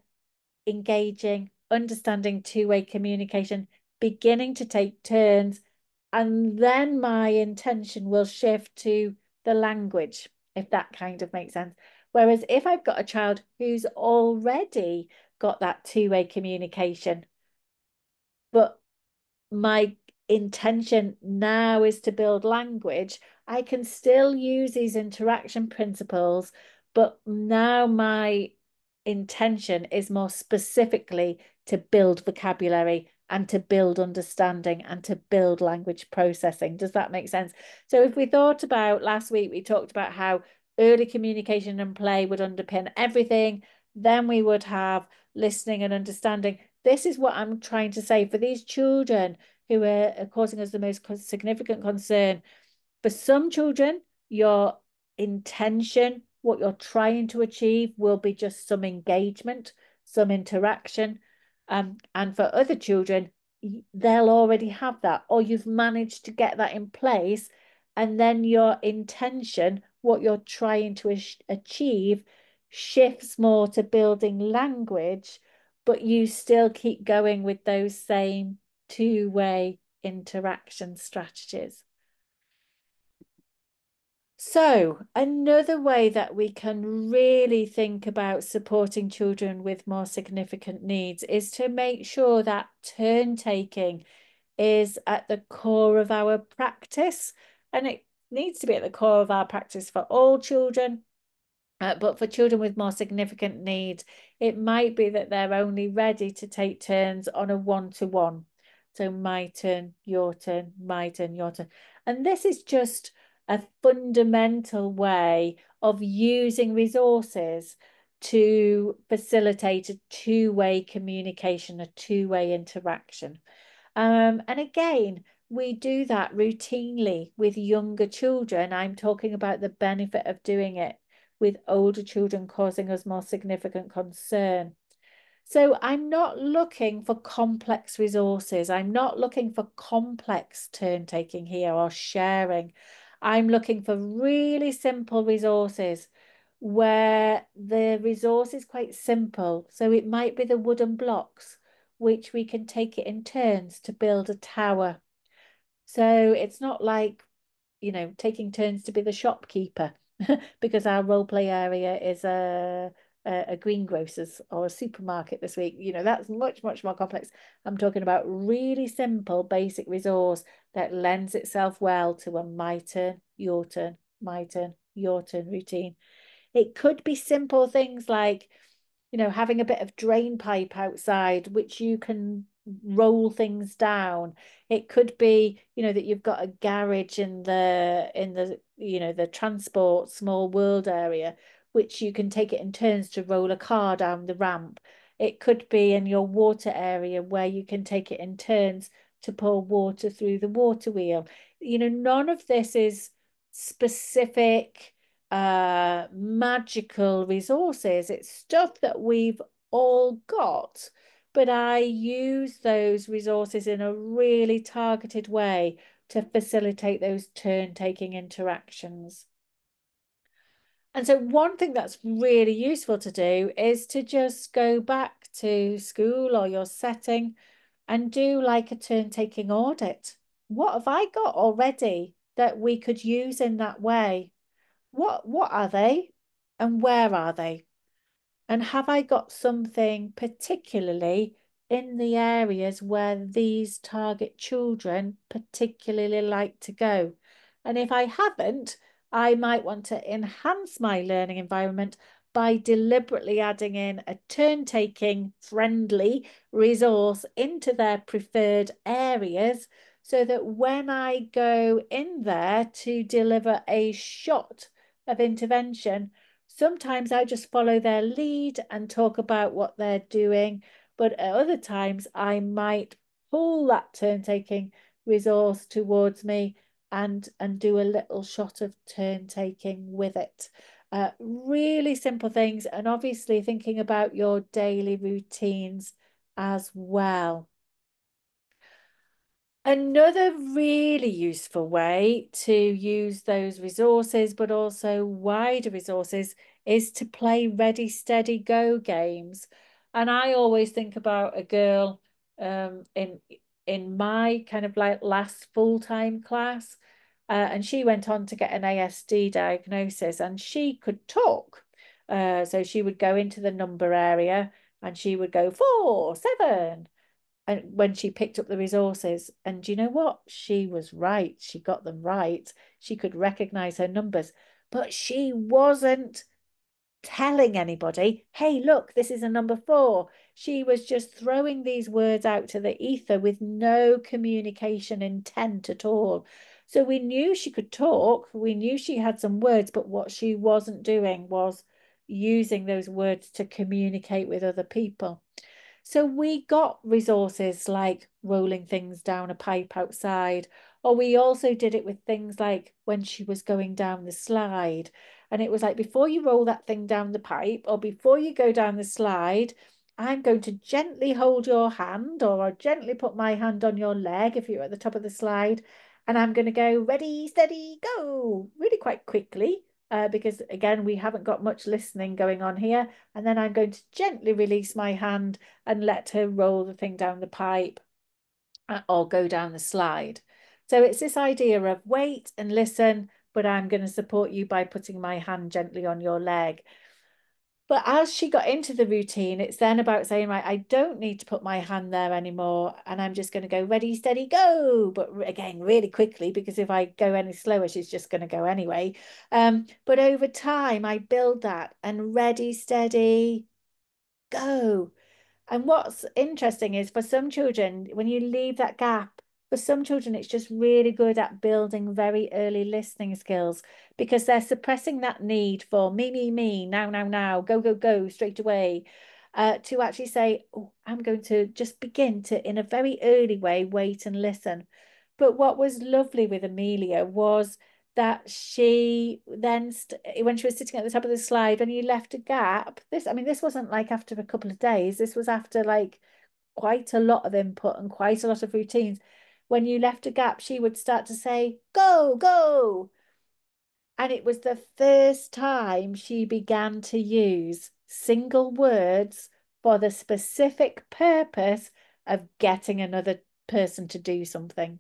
engaging, understanding two-way communication, beginning to take turns, and then my intention will shift to the language, if that kind of makes sense. Whereas if I've got a child who's already got that two-way communication, but my intention now is to build language, I can still use these interaction principles, but now my intention is more specifically to build vocabulary and to build understanding and to build language processing. Does that make sense? So if we thought about last week, we talked about how early communication and play would underpin everything. Then we would have listening and understanding. This is what I'm trying to say for these children who are causing us the most significant concern. For some children, your intention what you're trying to achieve will be just some engagement, some interaction. And for other children, they'll already have that, or you've managed to get that in place. And then your intention, what you're trying to achieve, shifts more to building language, but you still keep going with those same two-way interaction strategies. So, another way that we can really think about supporting children with more significant needs is to make sure that turn taking is at the core of our practice. And it needs to be at the core of our practice for all children. But for children with more significant needs, it might be that they're only ready to take turns on a one-to-one. So my turn, your turn, my turn, your turn. And this is just a fundamental way of using resources to facilitate a two-way communication, a two-way interaction. And again, we do that routinely with younger children. I'm talking about the benefit of doing it with older children causing us more significant concern. So I'm not looking for complex resources. I'm not looking for complex turn taking here or sharing. I'm looking for really simple resources where the resource is quite simple. So it might be the wooden blocks, which we can take it in turns to build a tower. So it's not like, taking turns to be the shopkeeper because our role play area is a greengrocer's or a supermarket this week. That's much, much more complex. I'm talking about really simple, basic resource that lends itself well to a my turn, your turn, my turn, your turn routine. It could be simple things like, having a bit of drain pipe outside, which you can roll things down. It could be, that you've got a garage in the transport small world area, which you can take it in turns to roll a car down the ramp. It could be in your water area where you can take it in turns to pour water through the water wheel. None of this is specific magical resources. It's stuff that we've all got, but I use those resources in a really targeted way to facilitate those turn-taking interactions. And so one thing that's really useful to do is to just go back to school or your setting and do like a turn-taking audit. What have I got already that we could use in that way? What are they and where are they? And have I got something particularly in the areas where these target children particularly like to go? And if I haven't, I might want to enhance my learning environment by deliberately adding in a turn-taking friendly resource into their preferred areas so that when I go in there to deliver a shot of intervention, sometimes I just follow their lead and talk about what they're doing, but at other times I might pull that turn-taking resource towards me and do a little shot of turn-taking with it. Really simple things, and obviously thinking about your daily routines as well. Another really useful way to use those resources, but also wider resources, is to play ready, steady, go games. And I always think about a girl in my kind of like last full-time class, and she went on to get an ASD diagnosis, and she could talk. So she would go into the number area and she would go 4, 7 and when she picked up the resources. And you know what? She was right. She got them right. She could recognize her numbers, but she wasn't telling anybody, hey, look, this is a number 4. She was just throwing these words out to the ether with no communication intent at all. So we knew she could talk. We knew she had some words, but what she wasn't doing was using those words to communicate with other people. So we got resources like rolling things down a pipe outside Or we also did it with things like when she was going down the slide. And it was like, before you roll that thing down the pipe or before you go down the slide, I'm going to gently hold your hand, or I'll gently put my hand on your leg if you're at the top of the slide. And I'm going to go ready, steady, go really quite quickly. Because again, we haven't got much listening going on here. And then I'm going to gently release my hand and let her roll the thing down the pipe or go down the slide. So it's this idea of wait and listen, but I'm going to support you by putting my hand gently on your leg. But as she got into the routine, it's then about saying, right, I don't need to put my hand there anymore. And I'm just going to go ready, steady, go. But again, really quickly, because if I go any slower, she's just going to go anyway. But over time, I build that and ready, steady, go. And what's interesting is for some children, when you leave that gap, for some children, it's just really good at building very early listening skills because they're suppressing that need for me, now, go, go, go, straight away, to actually say, oh, I'm going to just begin to, in a very early way, wait and listen. But what was lovely with Amelia was that she then when she was sitting at the top of the slide, when you left a gap, this wasn't like after a couple of days, this was after like quite a lot of input and quite a lot of routines. When you left a gap, she would start to say go, go, and it was the first time she began to use single words for the specific purpose of getting another person to do something.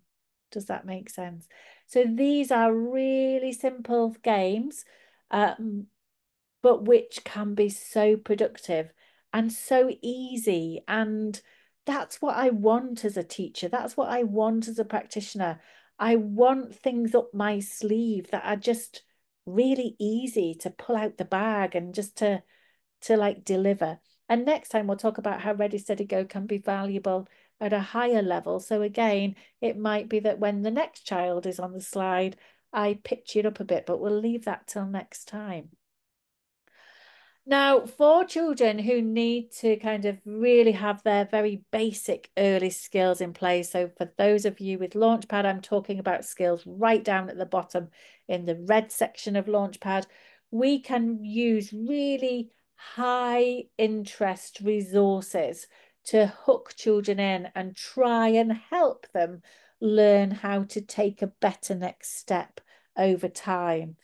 Does that make sense? So these are really simple games, but which can be so productive and so easy. And that's what I want as a teacher. That's what I want as a practitioner. I want things up my sleeve that are just really easy to pull out the bag and just to like deliver. And next time we'll talk about how Ready, Steady, Go can be valuable at a higher level. So again, it might be that when the next child is on the slide, I pitch it up a bit, but we'll leave that till next time. Now, for children who need to kind of really have their very basic early skills in place, so for those of you with Launchpad, I'm talking about skills right down at the bottom in the red section of Launchpad, we can use really high interest resources to hook children in and try and help them learn how to take a better next step over time.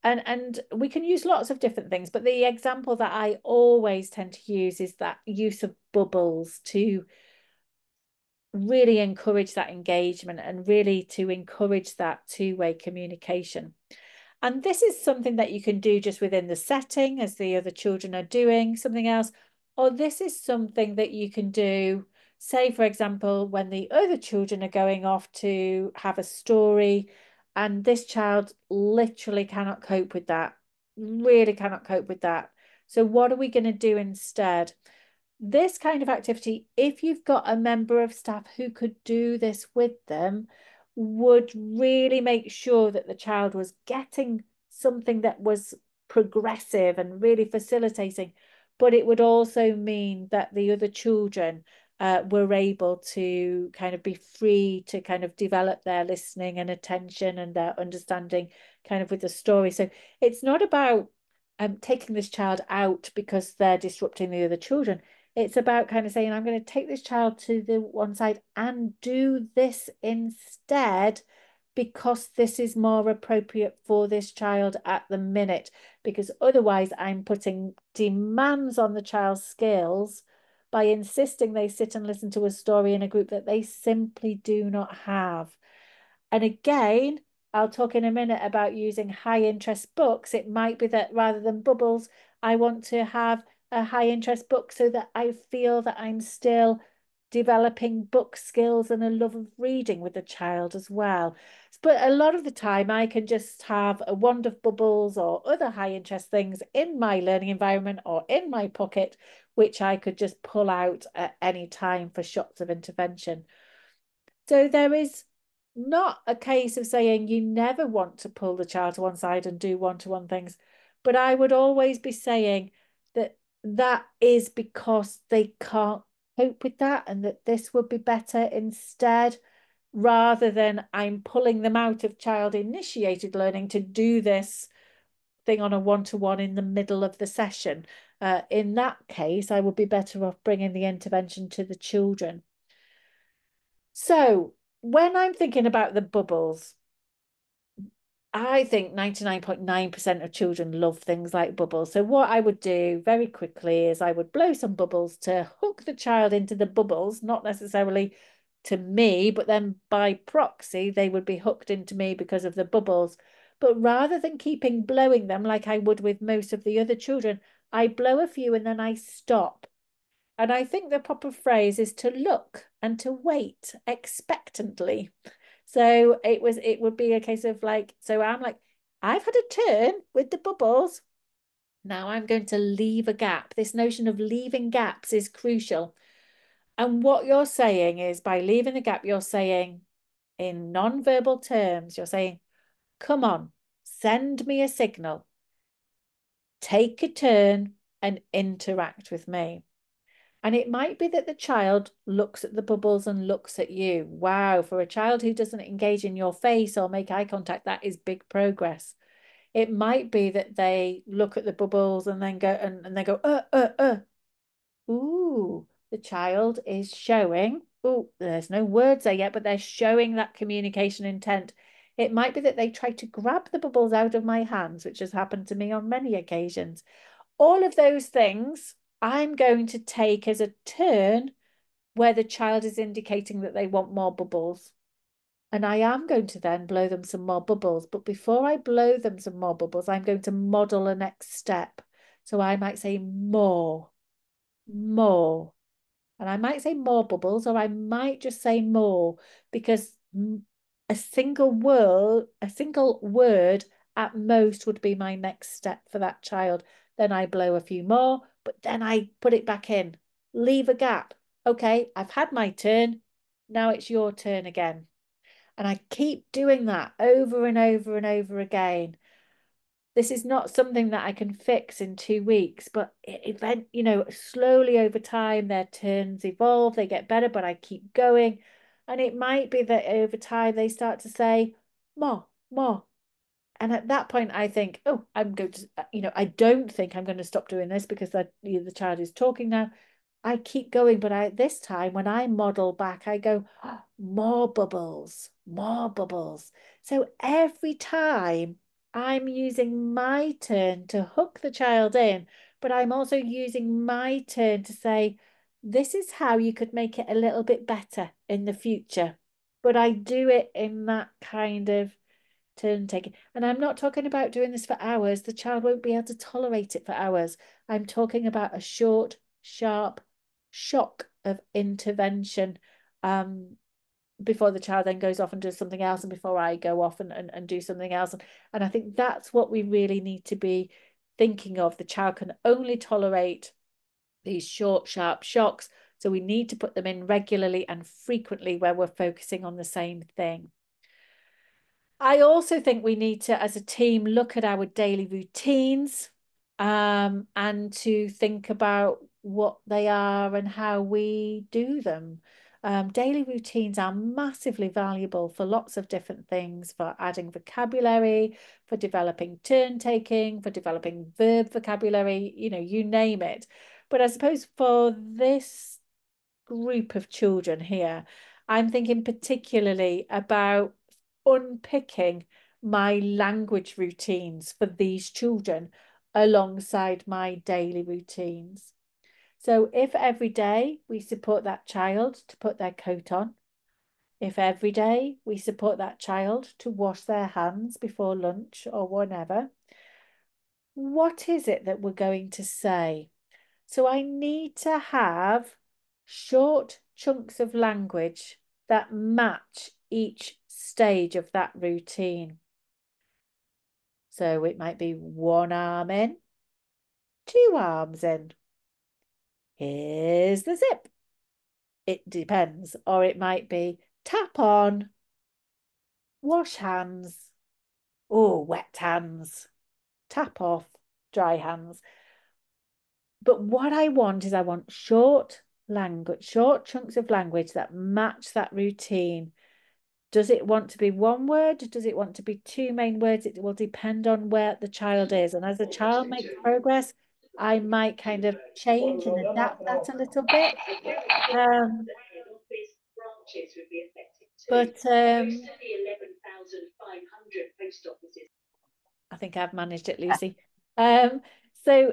And we can use lots of different things, but the example that I always tend to use is that use of bubbles to really encourage that engagement and really to encourage that two-way communication. And this is something that you can do just within the setting as the other children are doing something else, or this is something that you can do, say, for example, when the other children are going off to have a story and this child literally cannot cope with that, really cannot cope with that. So what are we going to do instead? This kind of activity, if you've got a member of staff who could do this with them, would really make sure that the child was getting something that was progressive and really facilitating. But it would also mean that the other children were able to kind of be free to kind of develop their listening and attention and their understanding kind of with the story. So it's not about taking this child out because they're disrupting the other children. It's about kind of saying, I'm going to take this child to the one side and do this instead because this is more appropriate for this child at the minute. Because otherwise, I'm putting demands on the child's skills by insisting they sit and listen to a story in a group that they simply do not have. And again, I'll talk in a minute about using high interest books. It might be that rather than bubbles, I want to have a high interest book so that I feel that I'm still developing book skills and a love of reading with the child as well. But a lot of the time, I can just have a wand of bubbles or other high interest things in my learning environment or in my pocket, which I could just pull out at any time for shots of intervention. So there is not a case of saying you never want to pull the child to one side and do one-to-one things, but I would always be saying that that is because they can't cope with that and that this would be better instead, rather than I'm pulling them out of child initiated learning to do this thing on a one-to-one in the middle of the session. In that case, I would be better off bringing the intervention to the children. So when I'm thinking about the bubbles, I think 99.9% of children love things like bubbles. So what I would do very quickly is I would blow some bubbles to hook the child into the bubbles, not necessarily to me, but then by proxy, they would be hooked into me because of the bubbles. But rather than keeping blowing them like I would with most of the other children, I blow a few and then I stop. And I think the proper phrase is to look and to wait expectantly. So it would be a case of like, so I'm like, I've had a turn with the bubbles. Now I'm going to leave a gap. This notion of leaving gaps is crucial. And what you're saying is by leaving the gap, you're saying in non-verbal terms, you're saying, come on, send me a signal, take a turn and interact with me. And it might be that the child looks at the bubbles and looks at you. Wow, for a child who doesn't engage in your face or make eye contact, that is big progress. It might be that they look at the bubbles and then go and they go, Ooh, the child is showing. Ooh, there's no words there yet, but they're showing that communication intent. It might be that they try to grab the bubbles out of my hands, which has happened to me on many occasions. All of those things I'm going to take as a turn where the child is indicating that they want more bubbles. And I am going to then blow them some more bubbles. But before I blow them some more bubbles, I'm going to model a next step. So I might say more, more. And I might say more bubbles, or I might just say more, because a single word at most would be my next step for that child. Then I blow a few more, but then I put it back in, leave a gap. Okay, I've had my turn. Now it's your turn again. And I keep doing that over and over and over again. This is not something that I can fix in 2 weeks, but slowly over time, their turns evolve, they get better, but I keep going. And it might be that over time they start to say, more, more. And at that point, I think, oh, I'm going to, I don't think I'm going to stop doing this because the child is talking now. I keep going, but this time when I model back, I go, oh, more bubbles, more bubbles. So every time I'm using my turn to hook the child in, but I'm also using my turn to say, this is how you could make it a little bit better in the future. But I do it in that kind of turn taking. And I'm not talking about doing this for hours. The child won't be able to tolerate it for hours. I'm talking about a short, sharp shock of intervention before the child then goes off and does something else and before I go off and do something else. And I think that's what we really need to be thinking of. The child can only tolerate these short, sharp shocks. So we need to put them in regularly and frequently where we're focusing on the same thing. I also think we need to, as a team, look at our daily routines and to think about what they are and how we do them. Daily routines are massively valuable for lots of different things, for adding vocabulary, for developing turn taking, for developing verb vocabulary, you name it. But I suppose for this group of children here, I'm thinking particularly about unpicking my language routines for these children alongside my daily routines. So if every day we support that child to put their coat on, if every day we support that child to wash their hands before lunch or whenever, what is it that we're going to say? So I need to have short chunks of language that match each stage of that routine. So it might be one arm in, two arms in. Here's the zip. It depends. Or it might be tap on, wash hands. Oh, wet hands. Tap off, dry hands. But what I want is I want short language, short chunks of language that match that routine. Does it want to be one word? Does it want to be two main words? It will depend on where the child is. And as the child makes progress, I might kind of change and adapt that a little bit. But I think I've managed it, Lucy. So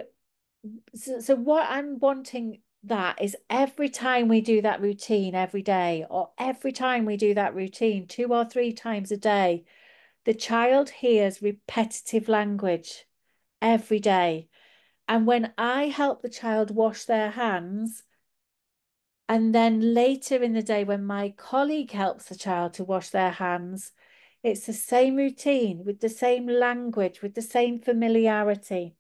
what I'm wanting that is every time we do that routine every day, or every time we do that routine 2 or 3 times a day, the child hears repetitive language every day. And when I help the child wash their hands, and then later in the day, when my colleague helps the child to wash their hands, it's the same routine with the same language, with the same familiarity.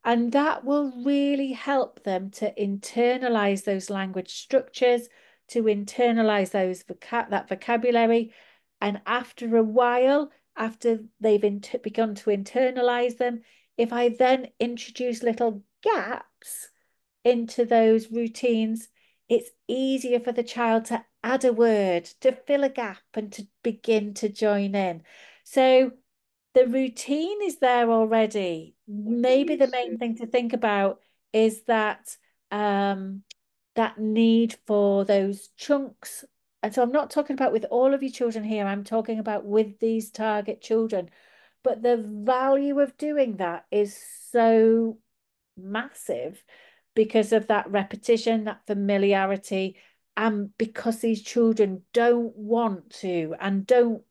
And that will really help them to internalize those language structures, to internalize that vocabulary. And after a while, after they've begun to internalize them, if I then introduce little gaps into those routines, it's easier for the child to add a word, to fill a gap, and to begin to join in. So the routine is there already. Maybe the main thing to think about is that that need for those chunks. And so I'm not talking about with all of your children here, I'm talking about with these target children. But the value of doing that is so massive because of that repetition, that familiarity, and because these children don't want to and don't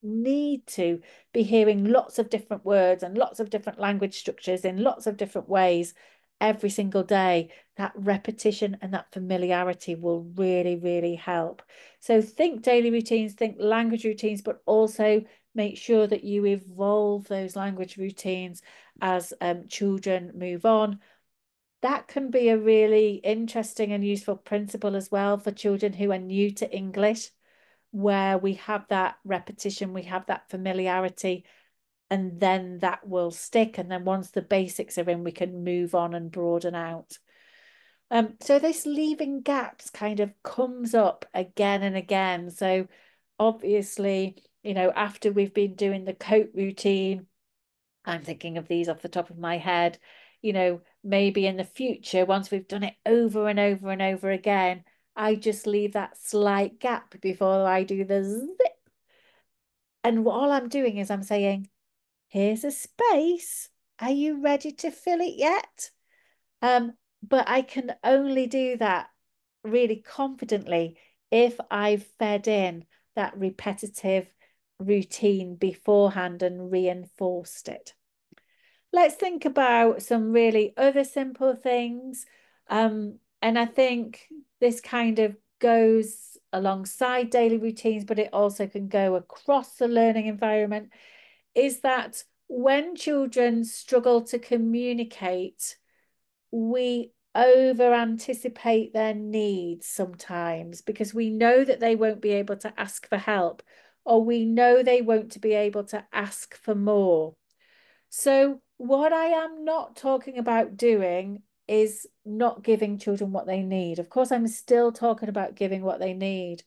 need to be hearing lots of different words and lots of different language structures in lots of different ways every single day. That repetition and that familiarity will really, really help. So think daily routines, think language routines, but also make sure that you evolve those language routines as children move on. That can be a really interesting and useful principle as well for children who are new to English, where we have that repetition, we have that familiarity, and then that will stick. And then once the basics are in, we can move on and broaden out. So this leaving gaps kind of comes up again and again. So obviously, after we've been doing the coat routine, I'm thinking of these off the top of my head, maybe in the future, once we've done it over and over and over again, I just leave that slight gap before I do the zip. And all I'm doing is I'm saying, here's a space. Are you ready to fill it yet? But I can only do that really confidently if I've fed in that repetitive routine beforehand and reinforced it. Let's think about some really other simple things. And I think this kind of goes alongside daily routines, but it also can go across the learning environment, is that when children struggle to communicate, we over anticipate their needs sometimes because we know that they won't be able to ask for help, or we know they won't be able to ask for more. So what I am not talking about doing is not giving children what they need. Of course, I'm still talking about giving what they need.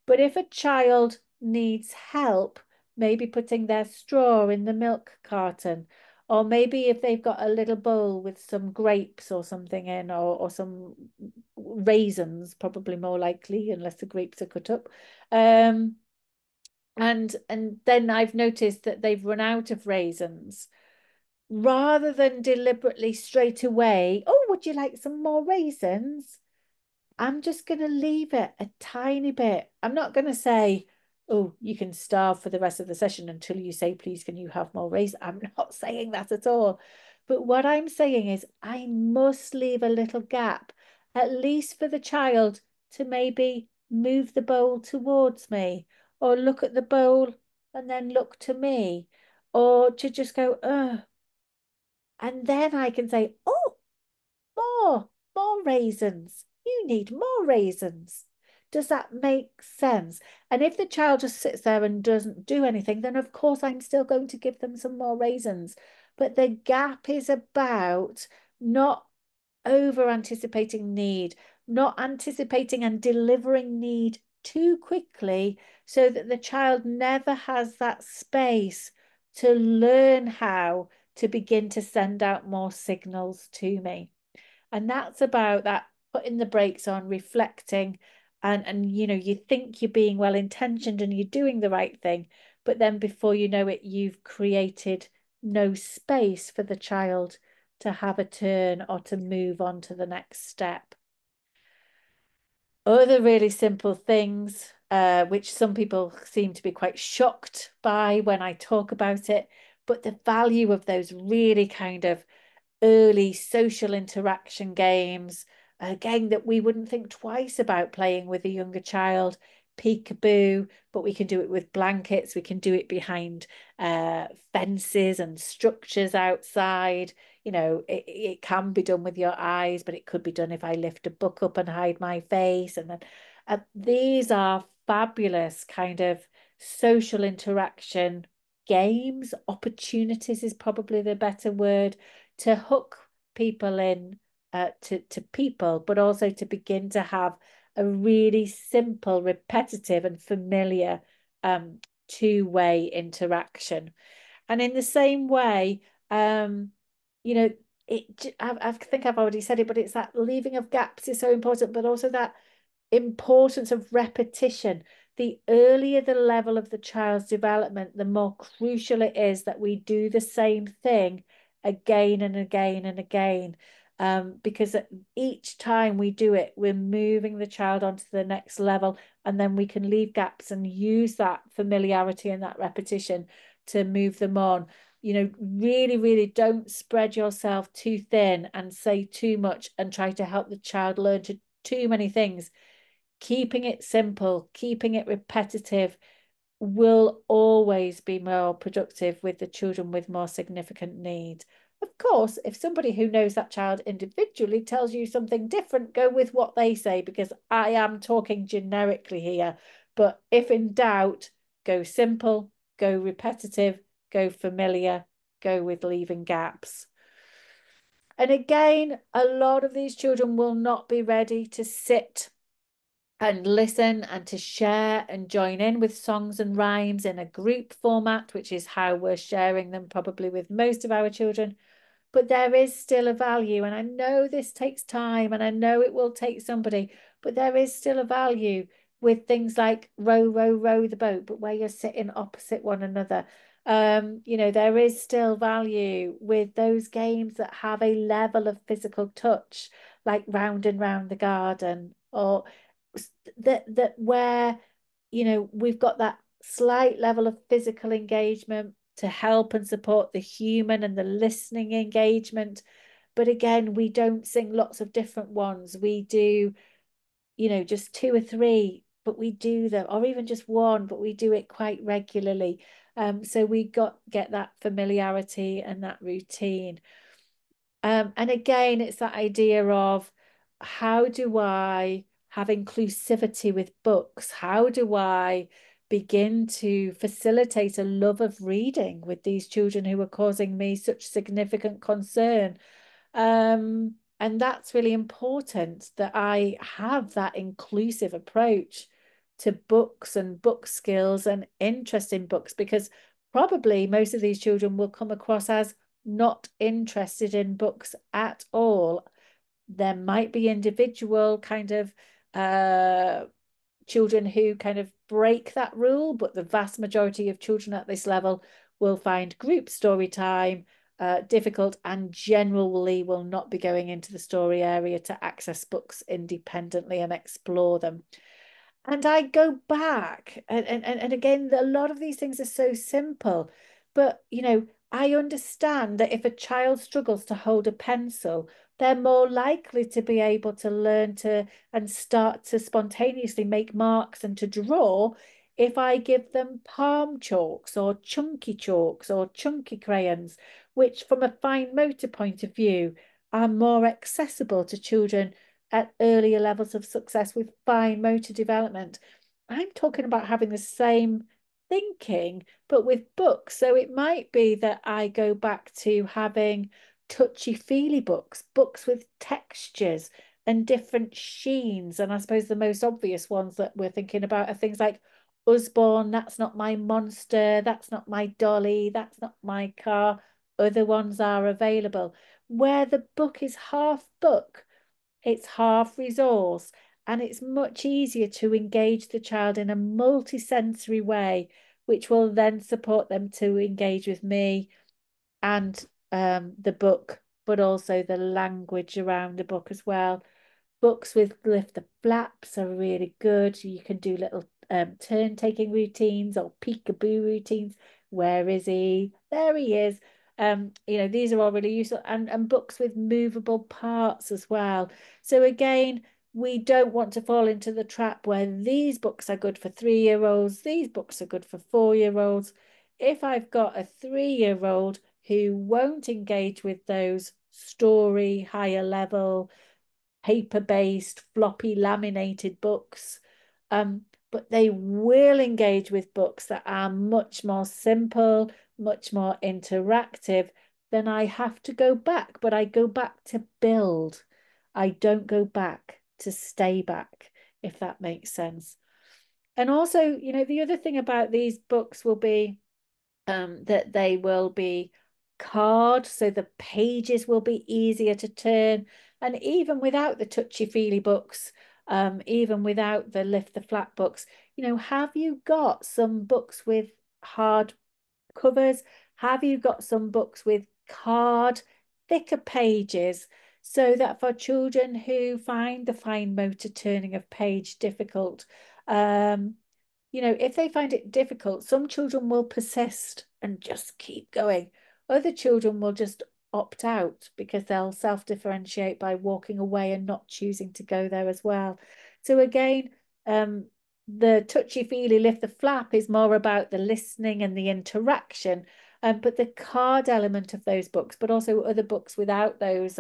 But if a child needs help, maybe putting their straw in the milk carton, or maybe if they've got a little bowl with some grapes or something in, or some raisins, probably more likely, unless the grapes are cut up. And then I've noticed that they've run out of raisins. Rather than deliberately straight away, oh, would you like some more raisins? I'm just going to leave it a tiny bit. I'm not going to say, oh, you can starve for the rest of the session until you say, please, can you have more raisins? I'm not saying that at all. But what I'm saying is I must leave a little gap, at least for the child to maybe move the bowl towards me, or look at the bowl and then look to me, or to just go, oh. And then I can say, oh, more raisins. You need more raisins. Does that make sense? And if the child just sits there and doesn't do anything, then of course I'm still going to give them some more raisins. But the gap is about not over anticipating need, not anticipating and delivering need too quickly, so that the child never has that space to learn how to begin to send out more signals to me. And that's about that putting the brakes on, reflecting, and you think you're being well intentioned and you're doing the right thing, but then before you know it, you've created no space for the child to have a turn or to move on to the next step. Other really simple things, which some people seem to be quite shocked by when I talk about it, but the value of those really kind of early social interaction games, a game that we wouldn't think twice about playing with a younger child, peekaboo, but we can do it with blankets, we can do it behind fences and structures outside. It can be done with your eyes, but it could be done if I lift a book up and hide my face. And then these are fabulous kind of social interaction games. Opportunities is probably the better word, to hook people in to people, but also to begin to have a really simple, repetitive, and familiar two-way interaction. And in the same way, you know, I think I've already said it, but it's that leaving of gaps is so important, but also that importance of repetition. The earlier the level of the child's development, the more crucial it is that we do the same thing again and again and again. Because each time we do it, we're moving the child onto the next level, and then we can leave gaps and use that familiarity and that repetition to move them on. Really, really don't spread yourself too thin and say too much and try to help the child learn to too many things. Keeping it simple, keeping it repetitive will always be more productive with the children with more significant needs. Of course, if somebody who knows that child individually tells you something different, go with what they say, because I am talking generically here. But if in doubt, go simple, go repetitive, go familiar, go with leaving gaps. And again, a lot of these children will not be ready to sit and listen and to share and join in with songs and rhymes in a group format, which is how we're sharing them probably with most of our children. But there is still a value. And I know this takes time and I know it will take somebody, but there is still a value with things like row, row, row the boat, but where you're sitting opposite one another. There is still value with those games that have a level of physical touch, like round and round the garden, or that where we've got that slight level of physical engagement to help and support the human and the listening engagement. But again, we don't sing lots of different ones. We do, just two or three, but we do them, or even just one, but we do it quite regularly. So we get that familiarity and that routine. And again, it's that idea of, how do I have inclusivity with books? How do I begin to facilitate a love of reading with these children who are causing me such significant concern? And that's really important, that I have that inclusive approach to books and book skills and interest in books, because probably most of these children will come across as not interested in books at all. There might be individual kind of children who kind of break that rule, but the vast majority of children at this level will find group story time difficult, and generally will not be going into the story area to access books independently and explore them. And I go back, and again, a lot of these things are so simple, but I understand that if a child struggles to hold a pencil, they're more likely to be able to learn to and start to spontaneously make marks and to draw if I give them palm chalks or chunky crayons, which from a fine motor point of view are more accessible to children at earlier levels of success with fine motor development. I'm talking about having the same thinking, but with books. So it might be that I go back to having touchy-feely books with textures and different sheens. And I suppose the most obvious ones that we're thinking about are things like Usborne, that's not my monster, that's not my dolly, that's not my car. Other ones are available. Where the book is half book, it's half resource, and it's much easier to engage the child in a multi-sensory way, which will then support them to engage with me and the book, but also the language around the book as well. Books with lift the flaps are really good. You can do little turn taking routines or peekaboo routines. Where is he? There he is. These are all really useful, and books with movable parts as well. So again, we don't want to fall into the trap where these books are good for 3-year-olds, these books are good for 4-year-olds. If I've got a 3-year-old who won't engage with those story, higher level, paper-based, floppy, laminated books, but they will engage with books that are much more simple, much more interactive, then I have to go back, but I go back to build. I don't go back to stay back, if that makes sense. And also, the other thing about these books will be that they will be card, so the pages will be easier to turn. And even without the touchy-feely books, even without the lift the flat books, have you got some books with hard covers? Have you got some books with card, thicker pages, so that for children who find the fine motor turning of page difficult, if they find it difficult, some children will persist and just keep going. Other children will just opt out because they'll self-differentiate by walking away and not choosing to go there as well. So again, the touchy-feely lift the flap is more about the listening and the interaction, but the card element of those books, but also other books without those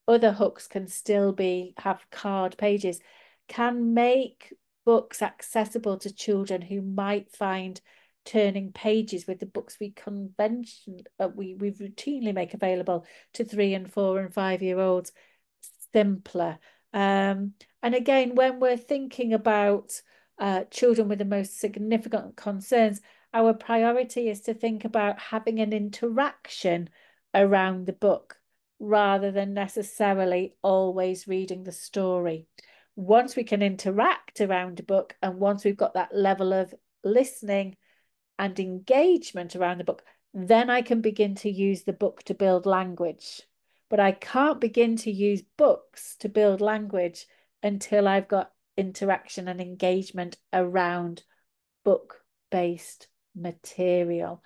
other hooks can still have card pages, can make books accessible to children who might find turning pages with the books we routinely make available to 3 and 4 and 5-year-olds simpler. And again, when we're thinking about children with the most significant concerns, our priority is to think about having an interaction around the book rather than necessarily always reading the story. Once we can interact around a book, and once we've got that level of listening and engagement around the book, then I can begin to use the book to build language. But I can't begin to use books to build language until I've got interaction and engagement around book-based material.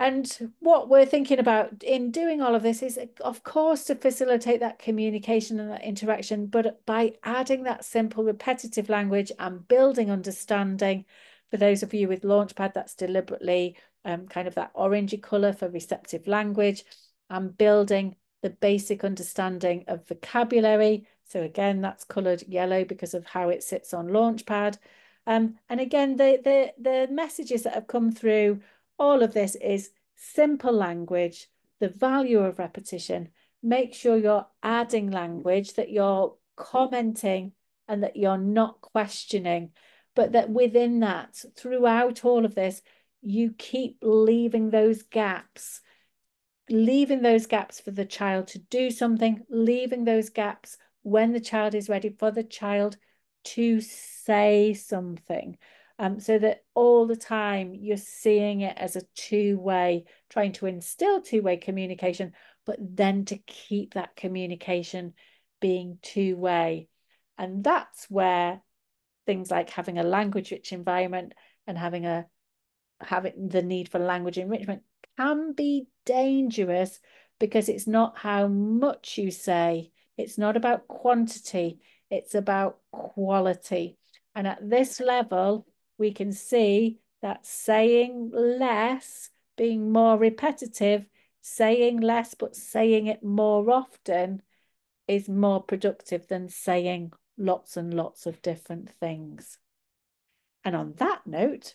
And what we're thinking about in doing all of this is, of course, to facilitate that communication and that interaction, but by adding that simple, repetitive language and building understanding. For those of you with Launchpad, that's deliberately kind of that orangey colour for receptive language, and building the basic understanding of vocabulary. So again, that's coloured yellow because of how it sits on Launchpad. And again, the messages that have come through all of this is simple language, the value of repetition. Make sure you're adding language, that you're commenting and that you're not questioning, but that within that, throughout all of this, you keep leaving those gaps for the child to do something, leaving those gaps when the child is ready for the child to say something. So that all the time you're seeing it as a two-way, trying to instill two-way communication, but then to keep that communication being two-way. And that's where things like having a language-rich environment and having the need for language enrichment can be dangerous, because it's not how much you say. It's not about quantity, it's about quality. And at this level, we can see that saying less, being more repetitive, saying less but saying it more often is more productive than saying lots and lots of different things. And on that note,